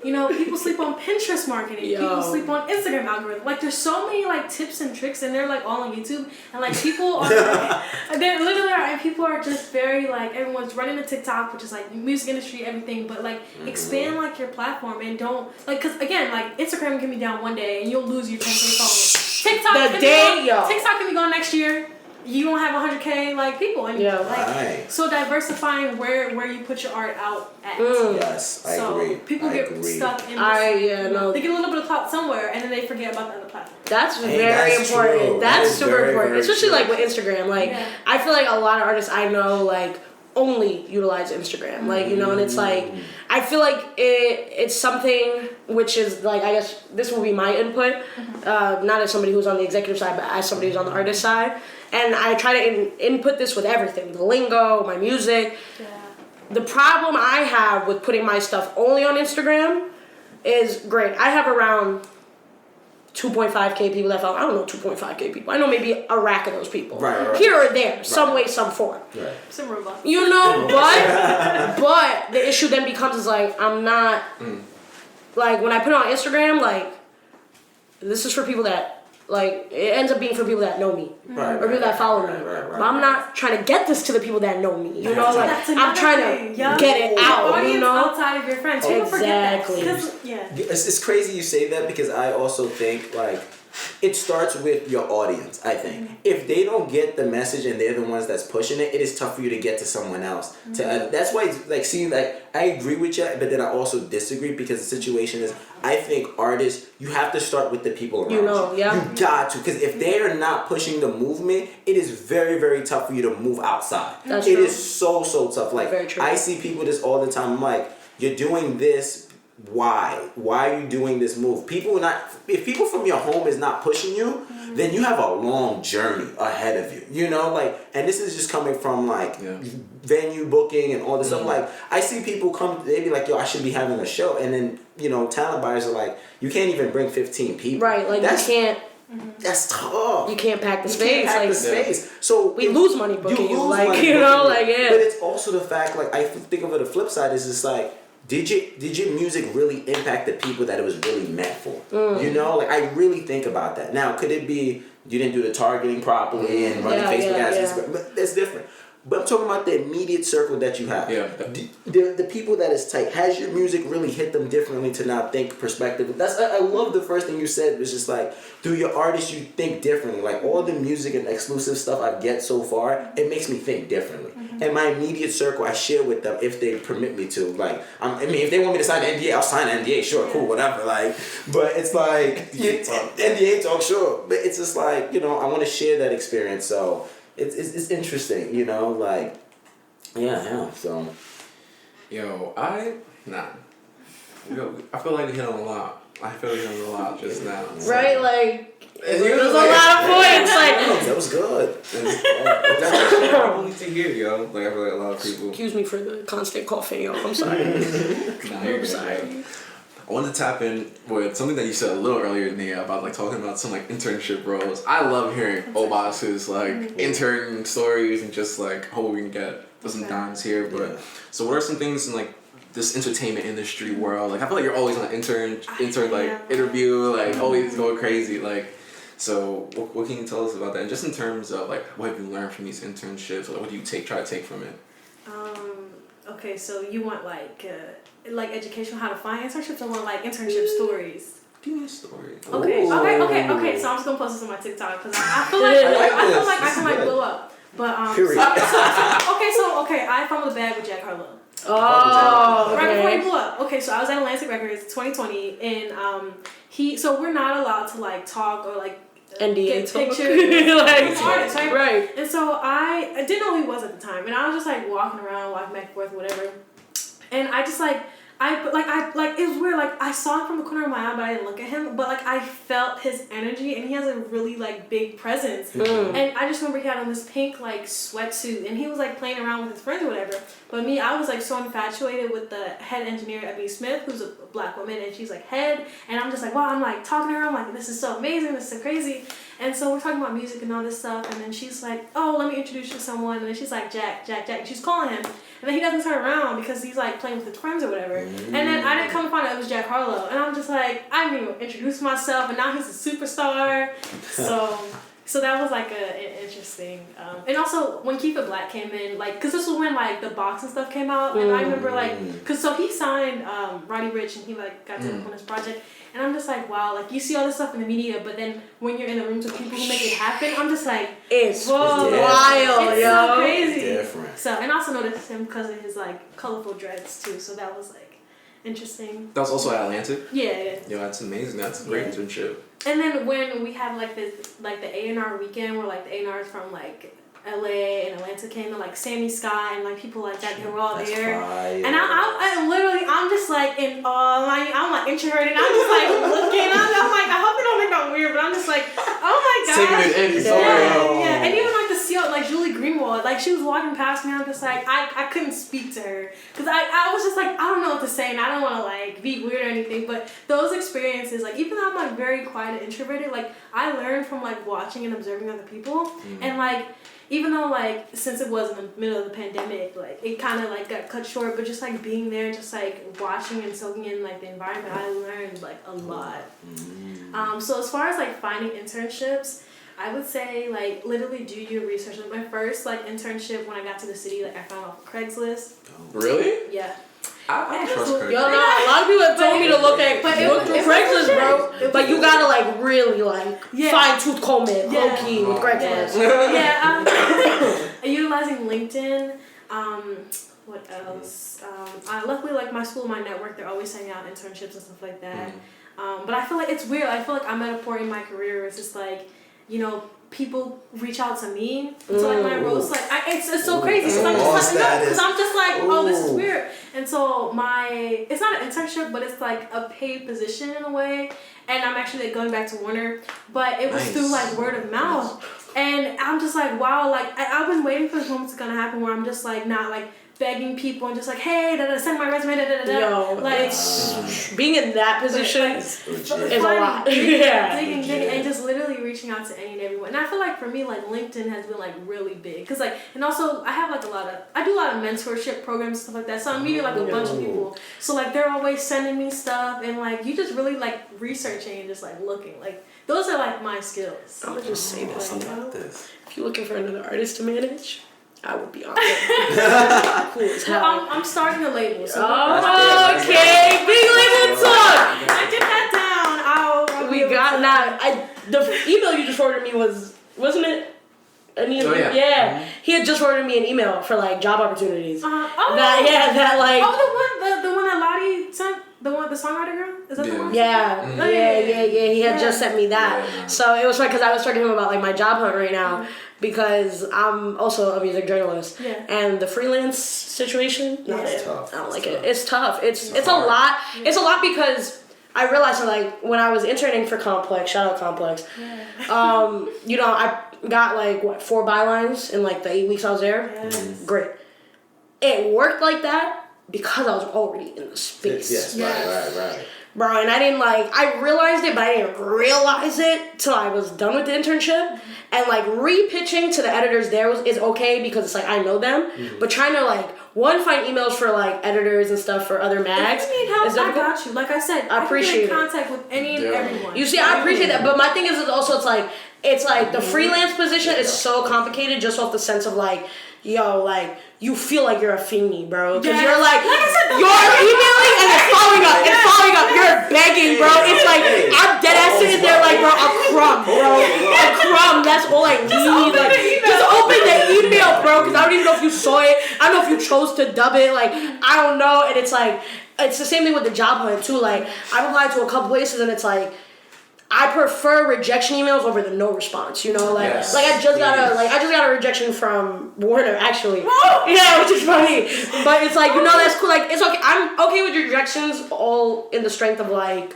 You know, people sleep on Pinterest marketing.
Yo.
People sleep on Instagram algorithm. Like, there's so many like tips and tricks, and they're like all on YouTube. And like people are, they literally are, and people are just very like everyone's running a TikTok, which is like music industry, everything. But like expand like your platform and don't like, cause again like Instagram can be down one day and you'll lose your 10K followers. TikTok TikTok can be gone next year. You don't have 100K like people, and
Yeah.
like
Right.
so diversifying where you put your art out at.
Yes, I
So
agree.
people
I
get
agree.
stuck in
no.
they get a little bit of clout somewhere and then they forget about the other platform.
That's
Hey,
very
that's
important.
true. That
That's
is
super
very,
important,
very
especially
true.
like with Instagram. Like
Yeah.
I feel like a lot of artists I know like only utilize Instagram. Like you know, and it's like I feel like it's something which is like I guess this will be my input, not as somebody who's on the executive side, but as somebody who's on the artist side. And I try to input this with everything, the lingo, my music.
Yeah.
The problem I have with putting my stuff only on Instagram is great. I have around 2.5K people that follow. I don't know 2.5K people. I know maybe a rack of those people.
Right.
Here or there, some way, some form.
Right.
Some robot.
You know, but the issue then becomes is like I'm not like when I put it on Instagram, like this is for people that like it ends up being for people that know me
Right,
or people that follow me.
right.
But I'm not trying to get this to the people that know me. You know, like
That's
I'm
another
trying
thing.
to
Yeah.
get it
The
out.
audience
You know.
outside of your friends. People forget that.
Exactly.
'Cause, yeah.
It's crazy you say that because I also think like it starts with your audience. I think if they don't get the message and they're the ones that's pushing it, it is tough for you to get to someone else. That's why it's like see like I agree with you, but then I also disagree because the situation is I think artists you have to start with the people around
You know, yeah.
You got to because if they are not pushing the movement, it is very very tough for you to move outside.
That's
It
true.
is so tough. Like
Very true.
I see people this all the time. I'm like, you're doing this. Why are you doing this move? If people from your home is not pushing you, then you have a long journey ahead of you. You know, like, and this is just coming from like venue booking and all this stuff. Like, I see people come, they be like, yo, I should be having a show, and then you know, talent buyers are like, you can't even bring 15 people.
Right, like
that's,
you can't
That's tough.
you can't pack the
You
space.
can't pack
Like
the space. So
we lose money booking you,
lose
like
money
you know,
booking
like yeah.
But it's also the fact, like I think of it, the flip side is just like, did your music really impact the people that it was really meant for? You know, like I really think about that. Now, could it be you didn't do the targeting properly and running Facebook ads? Instagram? But that's different. But I'm talking about the immediate circle that you have.
Yeah.
The people that is tight. Has your music really hit them differently to now think perspective? I love the first thing you said was just like, through your artists, you think differently. Like all the music and exclusive stuff I get so far, it makes me think differently. And my immediate circle, I share with them if they permit me to. Like, I mean, if they want me to sign an NDA, I'll sign an NDA. Sure, cool, whatever. Like, but it's like NDA talk, sure. But it's just like, you know, I want to share that experience. So it's interesting, you know, like, yeah. So,
Yo, I feel like we hit on a lot. I feel like we hit on a lot just now.
Right? Like,
It
there's
was
a lot of points. Like,
That was good.
That's actually what I need to hear, yo. Like I feel like a lot of people.
excuse me for the constant coughing, y'all. I'm sorry.
Nah, you're
I'm
good,
sorry.
yo. I wanted to tap in with something that you said a little earlier, Nia, about like talking about some like internship roles. I love hearing Obas's like intern stories and just like hope we can get some dimes here. But
Yeah.
so what are some things in like this entertainment industry world? Like I feel like you're always on an intern like interview, like always going crazy. Like so what can you tell us about that? And just in terms of like what have you learned from these internships? Like, what do you try to take from it?
Okay, so you want like educational how to find internships, or want like internship stories?
Give me a story.
Okay,
Ooh.
okay. So I'm just gonna post this on my TikTok because I feel like I can like blow up. But
Period.
okay. I found the bag with Jack Harlow.
Oh,
Right before he
okay.
blew up. Okay, so I was at Atlantic Records 2020, and so we're not allowed to like talk or like
NDA
get
talk.
pictures.
Like,
Artists, right?
right.
And so I didn't know who he was at the time, and I was just like walking around, walking back and forth, whatever. And I just like it was weird. Like I saw him from the corner of my eye, but I didn't look at him. But like I felt his energy, and he has a really like big presence.
Mm.
And I just remember he had on this pink like sweatsuit, and he was like playing around with his friends or whatever. But me, I was like so infatuated with the head engineer, Ebony Smith, who's a black woman, and she's like head, and I'm just like wow, I'm like talking to her, I'm like this is so amazing, this is so crazy. And so we're talking about music and all this stuff, and then she's like, oh, let me introduce you to someone, and then she's like Jack. She's calling him, and then he doesn't turn around because he's like playing with his friends or whatever. And then I didn't come to find out it was Jack Harlow, and I'm just like, I didn't even introduce myself, and now he's a superstar. So that was like an interesting, and also when Keep It Black came in, like, cause this was when like the box and stuff came out, and I remember like, cause so he signed Roddy Ricch, and he like got to work on this project, and I'm just like, wow, like you see all this stuff in the media, but then when you're in the rooms with people who make it happen, I'm just like,
It's
whoa,
wild,
it's
yo.
so crazy.
It's different.
So, and I also noticed him because of his like colorful dreads too, so that was like interesting.
That was also at Atlantic.
Yeah.
Yo, that's amazing. That's a great
Yeah.
internship.
And then when we have like this, like the A&R weekend where like the A&Rs from like LA and Atlanta came, and like Sammy Sky and like people like that, they were all
That's
there.
fire.
And I literally, I'm just like in awe. I'm like introverted. I'm just like looking. I'm like, I hope they don't think I'm weird, but I'm just like, oh my god.
Taking it in.
Yeah. And even like the CEO, like Julie Greenwald, like she was walking past me. I'm just like, I couldn't speak to her because I was just like, I don't know what to say, and I don't want to like be weird or anything. But those experiences, like even though I'm like very quiet and introverted, like I learned from like watching and observing other people, and like. Even though, like, since it was in the middle of the pandemic, like, it kind of, like, got cut short, but just, like, being there, just, like, watching and soaking in, like, the environment, I learned, like, a lot. So as far as, like, finding internships, I would say, like, literally do your research. Like, my first, like, internship when I got to the city, like, I found off Craigslist.
Really?
Yeah.
I trust
Yo,
Craigslist.
no, a lot of people have told me to look through
it was
Craigslist, bro.
legit.
But you gotta like really like
Yeah.
fine tooth comb it,
Yeah.
low key with Craigslist.
Utilizing LinkedIn. What else? Luckily, like my school, my network, they're always sending out internships and stuff like that. But I feel like it's weird. I feel like I'm at a point in my career where it's just like, you know, people reach out to me. So like when I roast, like it's so crazy. So I'm just like, because I'm just like, oh, this is weird. And so it's not an internship, but it's like a paid position in a way. And I'm actually like going back to Warner, but it was through like word of mouth. And I'm just like, wow, like I've been waiting for this moment to gonna happen where I'm just like not like begging people and just like, hey, send my resume,
Yo,
like
being in that position
It's
is
legit.
a lot.
digging,
Yeah.
digging, and just literally reaching out to any and everyone. And I feel like for me, like LinkedIn has been like really big, cause like, and also I have like I do a lot of mentorship programs and stuff like that. So I'm meeting like a bunch of people. So like they're always sending me stuff, and like you just really like researching and just like looking. Like those are like my skills.
I'm gonna just say this.
I got this.
If you're looking for another artist to manage, I would be on it. Cool as hell.
Well, I'm starting a label. So
Oh, okay. Big label talk.
I get that down. I'll
We got the email you just forwarded me wasn't it? Yeah. He had just forwarded me an email for like job opportunities.
Oh,
That like.
Oh, the one that Lottie sent, the songwriter girl. Is that the one?
Yeah. He had just sent me that.
Yeah.
So it was funny because I was talking to him about like my job hunt right now, because I'm also a music journalist.
Yeah.
And the freelance situation, not
Yeah.
it.
Tough.
I don't like
It's
it.
tough.
It's tough. It's a
hard.
lot. It's a lot because I realized that, like, when I was interning for Complex, shout out Complex, you know, I got like 4 bylines in like the 8 weeks I was there.
Yes.
Great. It worked like that because I was already in the space.
Yes,
Yes.
right.
Bro, and I realized it, but I didn't realize it till I was done with the internship. And like re-pitching to the editors there is okay because it's like I know them. But trying to like find emails for like editors and stuff for other mags.
If you need help,
is
I
difficult.
got you. Like I said,
I appreciate
can get in
it.
contact with any and
Yeah.
everyone.
You see, I appreciate that, but my thing is also it's like the freelance position is so complicated just off the sense of like, yo, like you feel like you're a fiend, bro, because
Yes.
you're like
Like I said,
you're emailing and it's following up, you're begging, bro. It's like I'm dead ass sitting there like, bro, a crumb, bro, a crumb. That's all I need.
open
Like,
the email.
just open the email, bro, because I don't even know if you saw it. I don't know if you chose to dub it. Like, I don't know, and it's like. It's the same thing with the job hunt too. Like I've applied to a couple places and it's like I prefer rejection emails over the no response. You know, like
Yes.
I just got a rejection from Warner actually. Yeah, which is funny. But it's like, you know, that's cool. Like it's okay. I'm okay with rejections all in the strength of like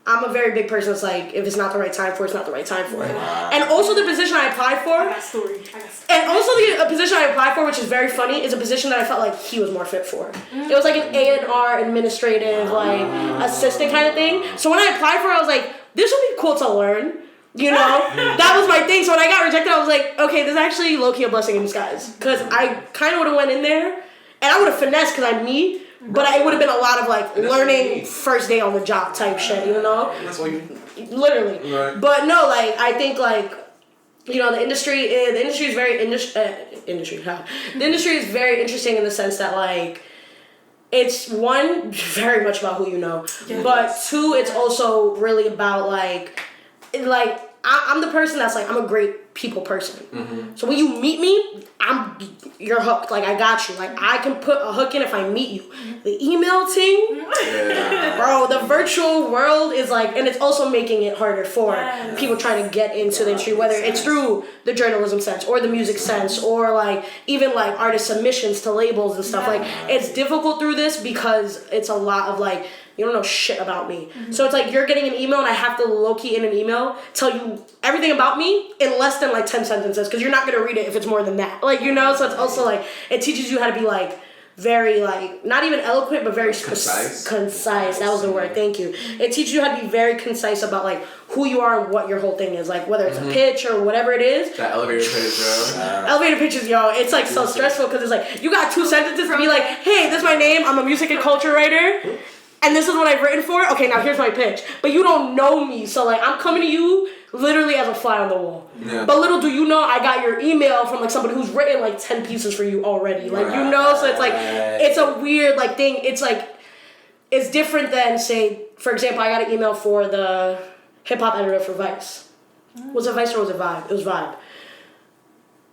I'm a very big person. It's like if it's not the right time for it, it's not the right time for it. And also the position I applied for.
I got a story.
And also the position I applied for, which is very funny, is a position that I felt like he was more fit for. It was like an A&R administrative, like, assistant kind of thing. So when I applied for it, I was like, this would be cool to learn. You know? That was my thing. So when I got rejected, I was like, okay, this is actually low-key a blessing in disguise. Because I kind of would have went in there, and I would have finessed because I'm me, but it would have been a lot of, like,
And that's what you
learning
need.
first day on the job type shit, you know?
That's what you.
Literally.
Right.
But no, like, I think, like, you know, the industry is very the industry is very interesting in the sense that like it's one very much about who you know,
Yes.
but two it's also really about like I'm the person that's like I'm a great people person. So when you meet me, you're hooked. Like I got you. Like I can put a hook in if I meet you. The email thing,
Yeah.
bro, the virtual world is like, and it's also making it harder for
Yes.
people trying to get into the industry, whether it's through the journalism sense or the music sense or like even like artist submissions to labels and stuff. Like it's difficult through this because it's a lot of like, you don't know shit about me. So it's like you're getting an email and I have to low-key in an email tell you everything about me in less than like 10 sentences because you're not going to read it if it's more than that. Like, you know, so it's also like, it teaches you how to be like, very like, not even eloquent, but very
Concise.
concise. That was the word, thank you. It teaches you how to be very concise about like who you are and what your whole thing is. Like whether it's a pitch or whatever it is.
That elevator pitch, bro.
Elevator pitches, yo, it's like so stressful because it's like, you got 2 sentences to be like, hey, this is my name, I'm a music and culture writer. And this is what I've written for. Okay, now here's my pitch. But you don't know me, so like I'm coming to you literally as a fly on the wall.
Yeah.
But little do you know, I got your email from like somebody who's written like 10 pieces for you already. Like you know, so it's like it's a weird like thing. It's like it's different than say, for example, I got an email for the hip hop editor for Vice. Was it Vice or was it Vibe? It was Vibe.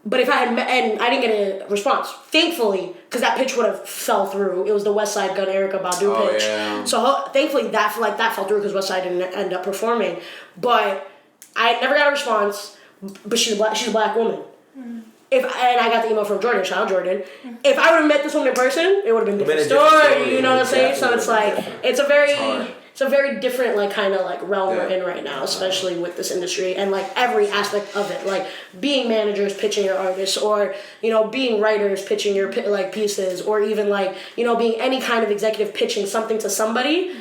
But if I had and I didn't get a response, thankfully, because that pitch would have fell through. It was the West Side Gun Erykah Badu
Oh,
pitch.
yeah.
So thankfully that fell through because West Side didn't end up performing. But I never got a response. But she's a black woman. And I got the email from Jordan, shout out Jordan. If I would have met this woman in person, it would have been a different story. You know what I'm saying? So it's like it's a very different like kind of like realm we're in right now, especially with this industry and like every aspect of it, like being managers pitching your artists, or you know being writers pitching your like pieces, or even like you know being any kind of executive pitching something to somebody.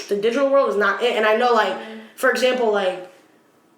The digital world is not it, and I know like for example like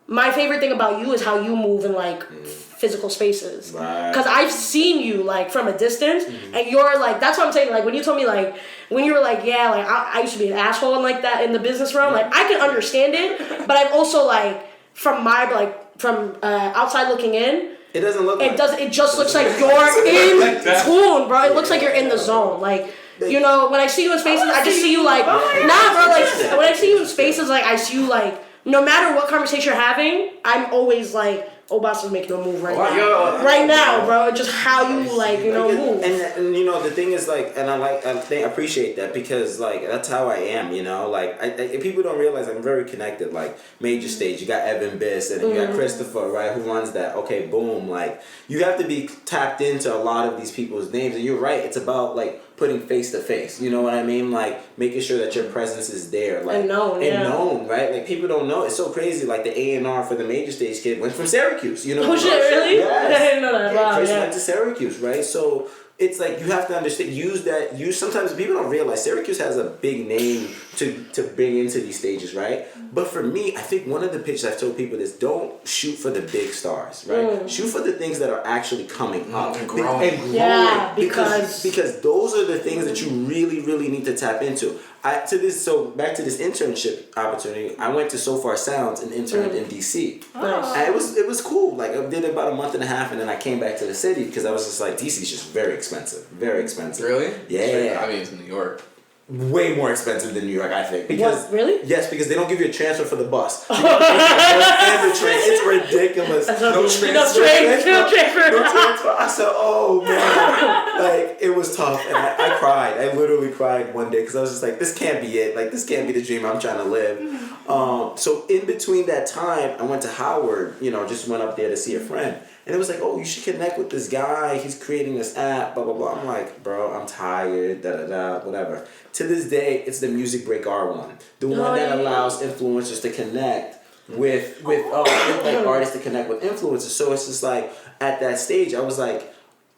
my favorite thing about you is how you move in like physical spaces. Because I've seen you like from a distance, and you're like, that's what I'm saying. Like when you told me like, when you were like, yeah, like I used to be an asshole and like that in the business realm. Like I can understand it, but I've also like from outside looking in.
It doesn't look.
It just looks like you're in tune, bro. It looks like you're in the zone, like. You know, when I see you in spaces, I just see you like, nah, bro. Like when I see you in spaces, like I see you like, no matter what conversation you're having, I'm always like Obasa's making a move right
Oh,
now.
yo,
Right now, bro. Just how you move.
And you know the thing is like, and I appreciate that because like that's how I am, you know. Like I people don't realize I'm very connected. Like Major Stage, you got Evan Biss and you got Christopher, right? Who runs that? Okay, boom. Like you have to be tapped into a lot of these people's names, and you're right. It's about like putting face to face. You know what I mean? Like making sure that your presence is there, like
and known,
right? Like people don't know. It's so crazy. Like the A&R for the Major Stage kid went from Syracuse. You know?
Oh shit! Really?
Yes.
I didn't know that. Wow.
Chris went to Syracuse, right? So it's like you have to understand. Use sometimes people don't realize Syracuse has a big name to bring into these stages, right? But for me, I think one of the pitches I've told people is don't shoot for the big stars, right? Shoot for the things that are actually coming up
and growing.
Yeah,
because those are the things that you really, really need to tap into. Back to this internship opportunity, I went to So Far Sounds and interned in DC.
Oh.
And it was cool. Like I did about a month and a half, and then I came back to the city because I was just like, DC's just very expensive.
Really?
Yeah.
I mean, it's New York.
Way more expensive than New York, I think. Because
what? Really?
Yes, because they don't give you a transfer for the bus. You gotta pay for the bus and the train. It's ridiculous. No transfer. I said, oh man, like it was tough, and I cried. I literally cried one day because I was just like, this can't be it. Like this can't be the dream I'm trying to live. So in between that time, I went to Howard. You know, just went up there to see a friend. And it was like, oh, you should connect with this guy. He's creating this app, blah, blah, blah. I'm like, bro, I'm tired, da-da-da, whatever. To this day, it's the Music Break R1. The one that allows influencers to connect with like artists to connect with influencers. So it's just like, at that stage, I was like,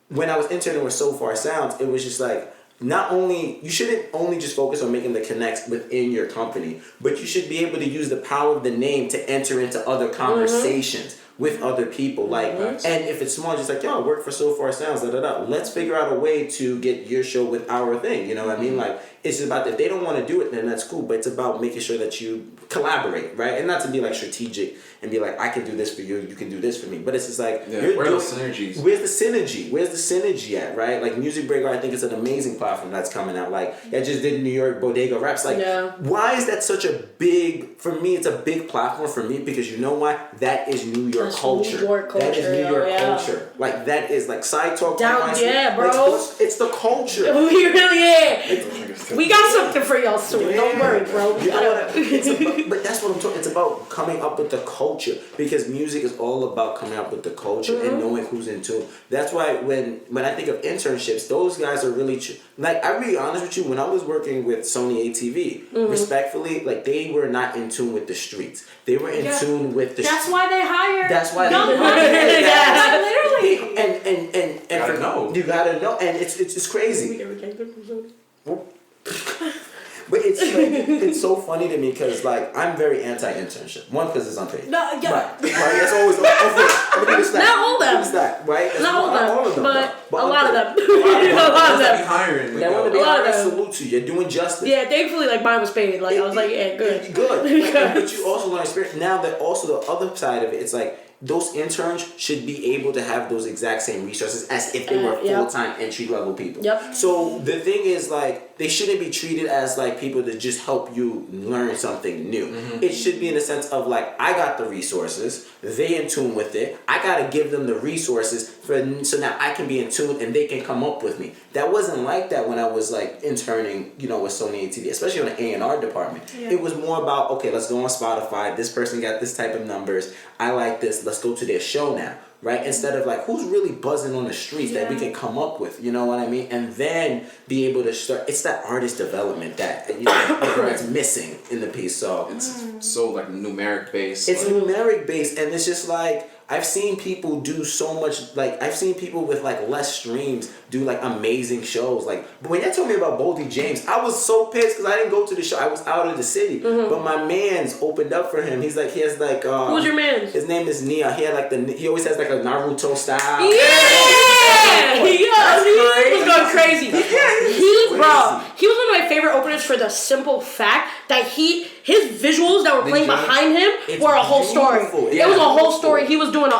when I was interning with So Far Sounds, it was just like, you shouldn't only just focus on making the connects within your company, but you should be able to use the power of the name to enter into other conversations with other people. Like, and if it's small, just like, yo, I work for So Far Sounds, da-da-da. Let's figure out a way to get your show with our thing. You know what I mean? Like, it's about, if they don't want to do it, then that's cool. But it's about making sure that you collaborate, right? And not to be like strategic and be like, I can do this for you, you can do this for me. But it's just like,
where are those synergies?
Where's the synergy? Where's the synergy at, right? Like Music Breaker, I think it's an amazing platform that's coming out. Like, I just did New York Bodega Raps. Like, why is that such a big, for me, it's a big platform for me because you know why? That is New York culture. That is New York culture. Like, that is like side talk.
Bro.
Like, it's the culture.
We really we got something for y'all soon. Don't worry, bro.
But that's what I'm talking. It's about coming up with the culture because music is all about coming up with the culture and knowing who's in tune. That's why when I think of internships, those guys are really like, I'll be honest with you. When I was working with Sony ATV, respectfully, like they were not in tune with the streets. They were in tune with the.
That's why they hired.
That's why
young
literally. And
you gotta know.
You gotta know, and it's crazy. But it's like, it's so funny to me because like I'm very anti-internship. One, because it's unpaid.
No, yeah.
Right. That's always.
Not all them.
Right.
Not all of them, but a lot of them.
Hiring.
That want to be hired. Salute to you. You're doing justice.
Yeah, thankfully, like mine was paid. Like I was like, yeah, good.
Good. But you also learn experience. Now that also the other side of it, it's like. Those interns should be able to have those exact same resources as if they were full-time entry-level people.
Yep.
So the thing is, like, they shouldn't be treated as, like, people that just help you learn something new. Mm-hmm. It should be in the sense of, like, I got the resources, they in tune with it, I gotta give them the resources so now I can be in tune and they can come up with me. That wasn't like that when I was, like, interning, with Sony ATV, especially on the A&R department. Yeah. It was more about, okay, let's go on Spotify, this person got this type of numbers, I like this, let's go to their show now, right? Instead of like, who's really buzzing on the streets that we can come up with, you know what I mean? And then be able to start, it's that artist development that, that's missing in the piece, so.
It's so like numeric based.
It's numeric based, and it's just like, I've seen people do so much, like, I've seen people with, like, less streams do, like, amazing shows. Like, but when you told me about Boldy James, I was so pissed because I didn't go to the show. I was out of the city. Mm-hmm. But my man's opened up for him. He's like, he has, like...
Who's your man?
His name is Nia. He had, like, he always has, like, a Naruto style.
Yeah! He was going crazy. He was one of my favorite openers for the simple fact that his visuals that were playing behind him were a whole story. Yeah, it was a whole story. He was doing
and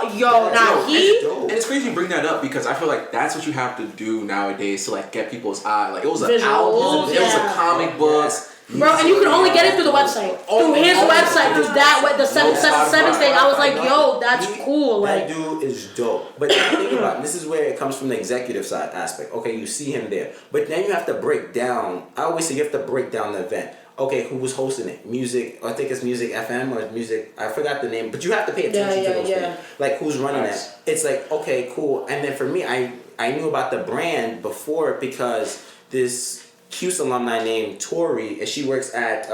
it's crazy you bring that up because I feel like that's what you have to do nowadays to like get people's eye. Like it was an album, it was a comic book.
Bro, and you can only get it through the website. Through his website, through the 777 thing. I was like, yo, that's cool.
That
Like,
dude is dope. But think about it. This is where it comes from the executive side aspect. Okay, you see him there. But then you have to break down. I always say you have to break down the event. Okay, who was hosting it? Music, I think it's Music FM or Music, I forgot the name. But you have to pay attention to those things. Like, who's running that? It's like, okay, cool. And then for me, I knew about the brand before because this CUSE alumni named Tori, and she works at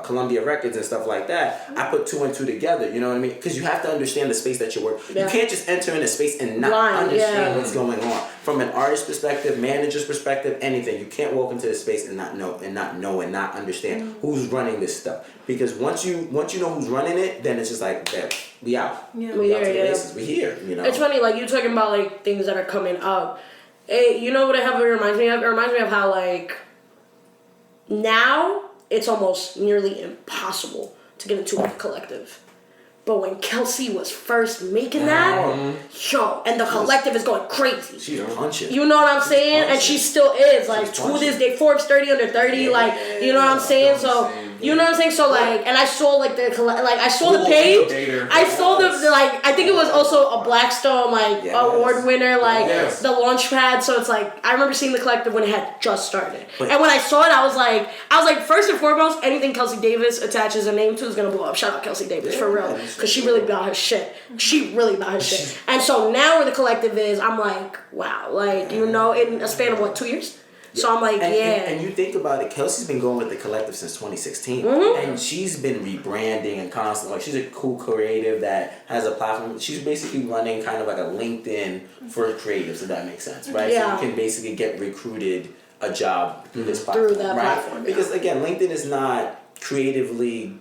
Columbia Records and stuff like that. I put 2 and 2 together, you know what I mean? Because you have to understand the space that you work.
Yeah.
You can't just enter in a space and not understand what's going on. From an artist perspective, manager's perspective, anything. You can't walk into the space and not know and not understand who's running this stuff. Because once you know who's running it, then it's just like, we out.
Yeah.
We out to the races. We here, you know?
it's funny, like, you talking about, like, things that are coming up. You know what it heavily reminds me of? It reminds me of how, like, now it's almost nearly impossible to get into a collective. But when Kelsey was first making that, yo, and the collective is going crazy.
She's punching.
You know what I'm saying? And she still is. Like, to this day, Forbes 30 under 30. Like, you know what I'm saying? So, you know what I'm saying? So, like, and I saw, like, I saw the page. I saw like, I think it was also a Blackstone, like, award winner, like, the launch pad. So it's like, I remember seeing the collective when it had just started. And when I saw it, I was like, first and foremost, anything Kelsey Davis attaches a name to is going to blow up. Shout out Kelsey Davis, for real. Because she really about her shit. And so now where the collective is, I'm like, wow. Like, you know, in a span of, what, 2 years? So I'm like,
and you think about it, Kelsey's been going with the collective since 2016. And she's been rebranding and constantly, like, she's a cool creative that has a platform. She's basically running kind of like a LinkedIn for creatives, if that makes sense, right?
Yeah.
So you can basically get recruited a job through this platform.
Through that platform,
Because again, LinkedIn is not creatively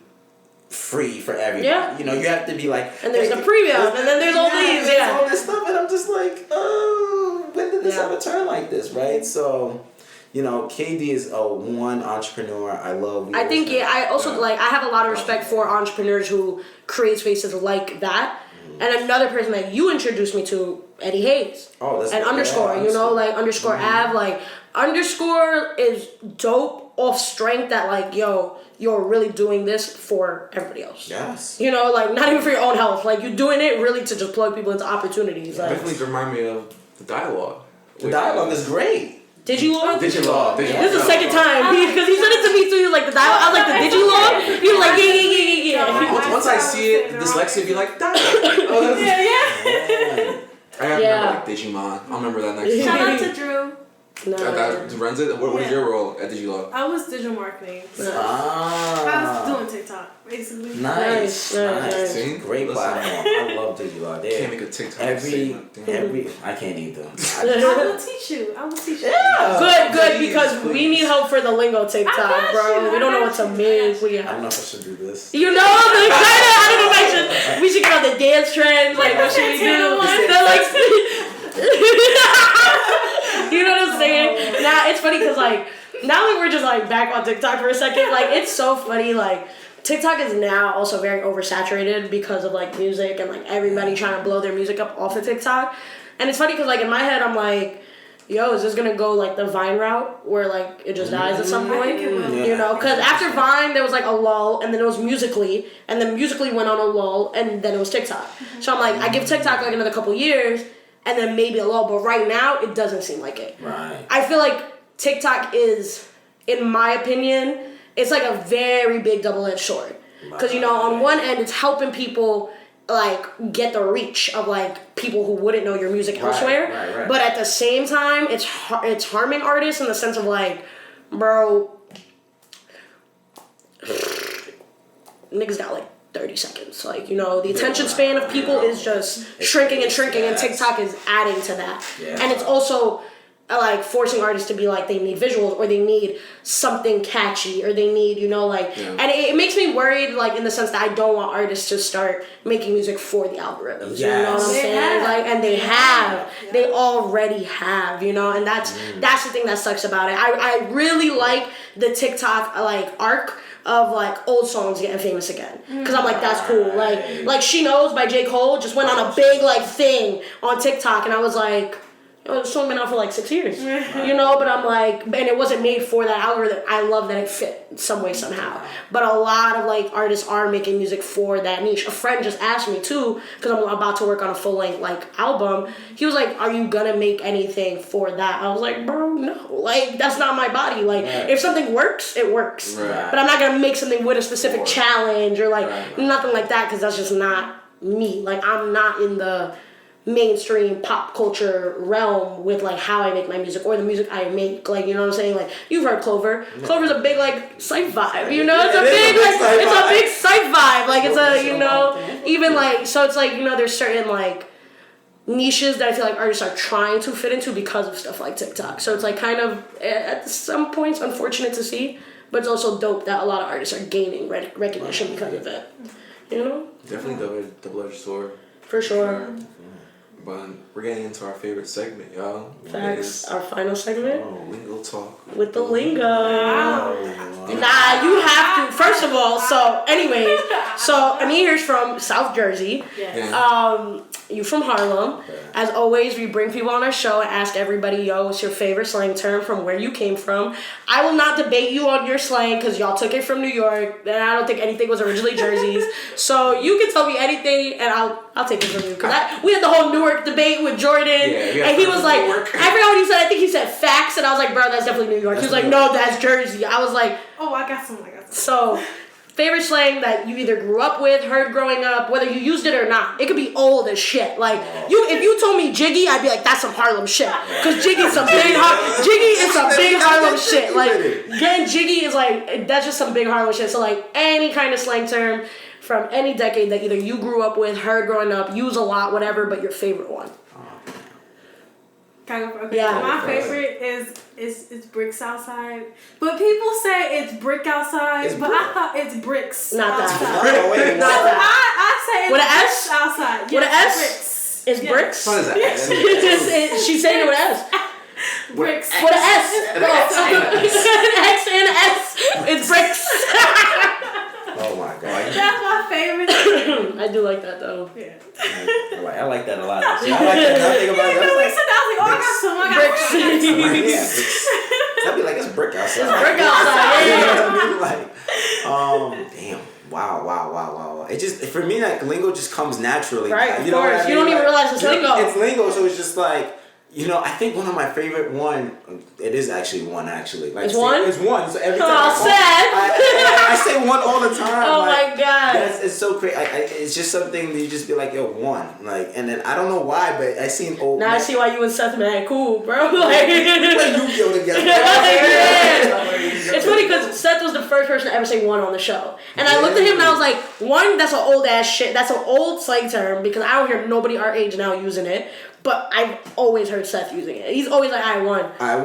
free for everybody.
Yeah.
You know, you have to be like,
and there's the previews, and then there's all these,
there's all this stuff, and I'm just like, oh, when did this ever turn like this, right? So, you know, KD is a one entrepreneur. I love.
I think I also like. I have a lot of respect for entrepreneurs who create spaces like that. And another person that you introduced me to, Eddie Hayes.
Oh, that's
and underscore. You know, like underscore Av. Like underscore is dope off strength that like you're really doing this for everybody else.
Yes.
You know, like not even for your own health. Like you're doing it really to just plug people into opportunities. Like,
Definitely remind me of the dialogue.
The dialogue is great.
Digilog?
Digilog.
This is the second time because he said it to me too. He was like the dialogue. I was like the Digilog. He was like yeah.
Once I see it, the dyslexia be like dialogue. I have to remember like Digimon. I'll remember that next time.
Shout out to Drew.
No.
That runs it. What was your role at Digilog?
I was digital marketing. So
Ah.
I was doing TikTok, basically.
Nice.
See?
Great platform. I love Digilog.
Can't make a TikTok.
Every I can't either.
I will teach you.
Good, because we need help for the lingo TikTok, bro. We don't know what to make.
I don't know if I should do this.
You know, I don't know if I should. We should get on the dance trend. Like, what should we do? They're like, you know what I'm saying? Now it's funny because like now that we're just like back on TikTok for a second, like it's so funny. Like TikTok is now also very oversaturated because of like music and like everybody trying to blow their music up off of TikTok. And it's funny because like in my head I'm like, yo, is this gonna go like the Vine route where like it just dies at some point? You know, because after Vine there was like a lull, and then it was Musical.ly, and then Musical.ly went on a lull, and then it was TikTok. So I'm like, I give TikTok like another couple years, and then maybe a lull. But right now it doesn't seem like it.
Right.
I feel like TikTok is, in my opinion, it's like a very big double-edged sword. Because you know, on one end it's helping people like get the reach of like people who wouldn't know your music elsewhere,
right.
But at the same time it's harming artists in the sense of like, bro, niggas got like 30 seconds, like, you know, the attention span of people is just shrinking and TikTok is adding to that. And it's also like forcing artists to be like, they need visuals or they need something catchy or they need, you know, like, and it makes me worried, like, in the sense that I don't want artists to start making music for the algorithms, you know what I'm saying? Like, and they already have, you know, and that's the thing that sucks about it. I really like the TikTok, like, arc of like old songs getting famous again, because I'm like, that's cool. Like She Knows by J. Cole just went on a big like thing on TikTok, and I was like, This song been out for like 6 years, you know. But I'm like, and it wasn't made for that algorithm. I love that it fit some way somehow. But a lot of like artists are making music for that niche. A friend just asked me too, because I'm about to work on a full length like album. He was like, "Are you gonna make anything for that?" I was like, "Bro, no. Like that's not my body. Like if something works, it works.
Right.
But I'm not gonna make something with a specific challenge or like nothing like that, because that's just not me. Like I'm not in the mainstream pop culture realm with like how I make my music or the music I make. Like, you know what I'm saying? Like you've heard Clover. Clover's a big like psych vibe, you know? It's a big psych vibe. Like it's a, you know, even like, so it's like, you know, there's certain like niches that I feel like artists are trying to fit into because of stuff like TikTok. So it's like kind of at some points unfortunate to see, but it's also dope that a lot of artists are gaining recognition because of it. You know?
Definitely double-edged sword.
For sure.
But we're getting into our favorite segment, y'all.
Facts. Our final segment.
Lingo talk.
With the lingo. Nah, you have to. First of all, so anyways, so Amir's from South Jersey.
Yes.
You from Harlem. As always, we bring people on our show and ask everybody, yo, what's your favorite slang term from where you came from? I will not debate you on your slang because y'all took it from New York, and I don't think anything was originally Jersey's. So you can tell me anything, and I'll take it from you. Because we had the whole Newark debate with Jordan, and he was like, I forgot what he said. I think he said facts, and I was like, bro, that's definitely New York. He was like, no, that's Jersey. I was like,
oh, I got some.
So, favorite slang that you either grew up with, heard growing up, whether you used it or not. It could be old as shit. Like if you told me Jiggy, I'd be like, that's some Harlem shit. Cause Jiggy is some big Harlem shit. Like getting Jiggy is like, that's just some big Harlem shit. So like any kind of slang term from any decade that either you grew up with, heard growing up, use a lot, whatever, but your favorite one.
Kind of, okay.
Yeah.
My favorite is bricks outside, but people say it's brick outside, but I thought it's bricks.
Not that.
outside.
Not that.
I say it's
With an
bricks
S?
outside.
With an
Yes,
S?
bricks.
It's
Yeah.
bricks?
What is that?
She's saying it with an S.
Bricks.
With an S. An X and an S. It's bricks.
Oh my god.
That's my favorite.
I do like that though.
Yeah.
I like that a lot. See, I like that. I think about it.
We said that, I was like, oh, I got some. I got some.
Yeah, I'd be like, it's brick outside.
It's brick outside, yeah.
You know what I mean? Like, damn. Wow. It just, for me, like, lingo just comes naturally.
Right, of
you know
course.
what I
You
mean?
don't even realize it's lingo.
It's lingo, so it's just like, you know, I think one of my favorite it is actually one, actually. Like,
It's one?
It's one, so every time
sad.
I say one all the time.
Oh
like,
my god.
it's so crazy. It's just something that you just be like, yo, one. Like, and then I don't know why, but I seen old.
Now I see why you and Seth man cool, bro. Like,
We play Yu-Gi-Oh together.
It's funny because Seth was the first person to ever say one on the show. And I looked at him and I was like, one, that's an old ass shit. That's an old slang term because I don't hear nobody our age now using it. But I've always heard Seth using it. He's always like, I won.
Yeah.
I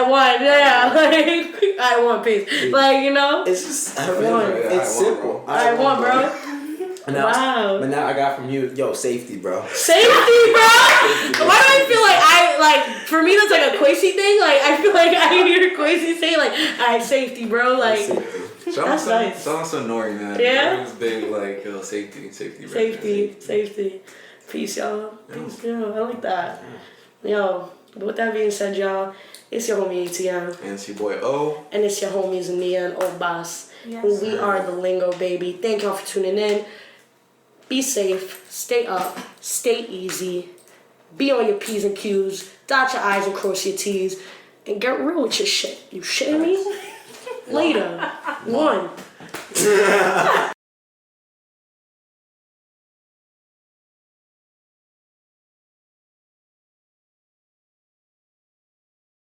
won, yeah. Like, I won, peace. Like, you know?
It's just,
I won.
It's simple.
I won, bro.
Wow. But now I got from you, yo, safety, bro.
Safety, bro? Why do I feel like for me that's like a Quasi thing? Like, I feel like I hear Quasi say like, alright, safety, bro. Like,
Shout
nice.
out to Nori, man.
Yeah?
Nori's big, like, safety.
Safety. Peace, y'all. Peace, yo. I like that. Yo, but with that being said, y'all, it's your homie ATM.
And it's your boy O.
And it's your homies Nia and Old Boss.
Yes.
And we are the Lingo, baby. Thank y'all for tuning in. Be safe. Stay up. Stay easy. Be on your P's and Q's. Dot your I's and cross your T's. And get real with your shit. You shitting me? Later. One.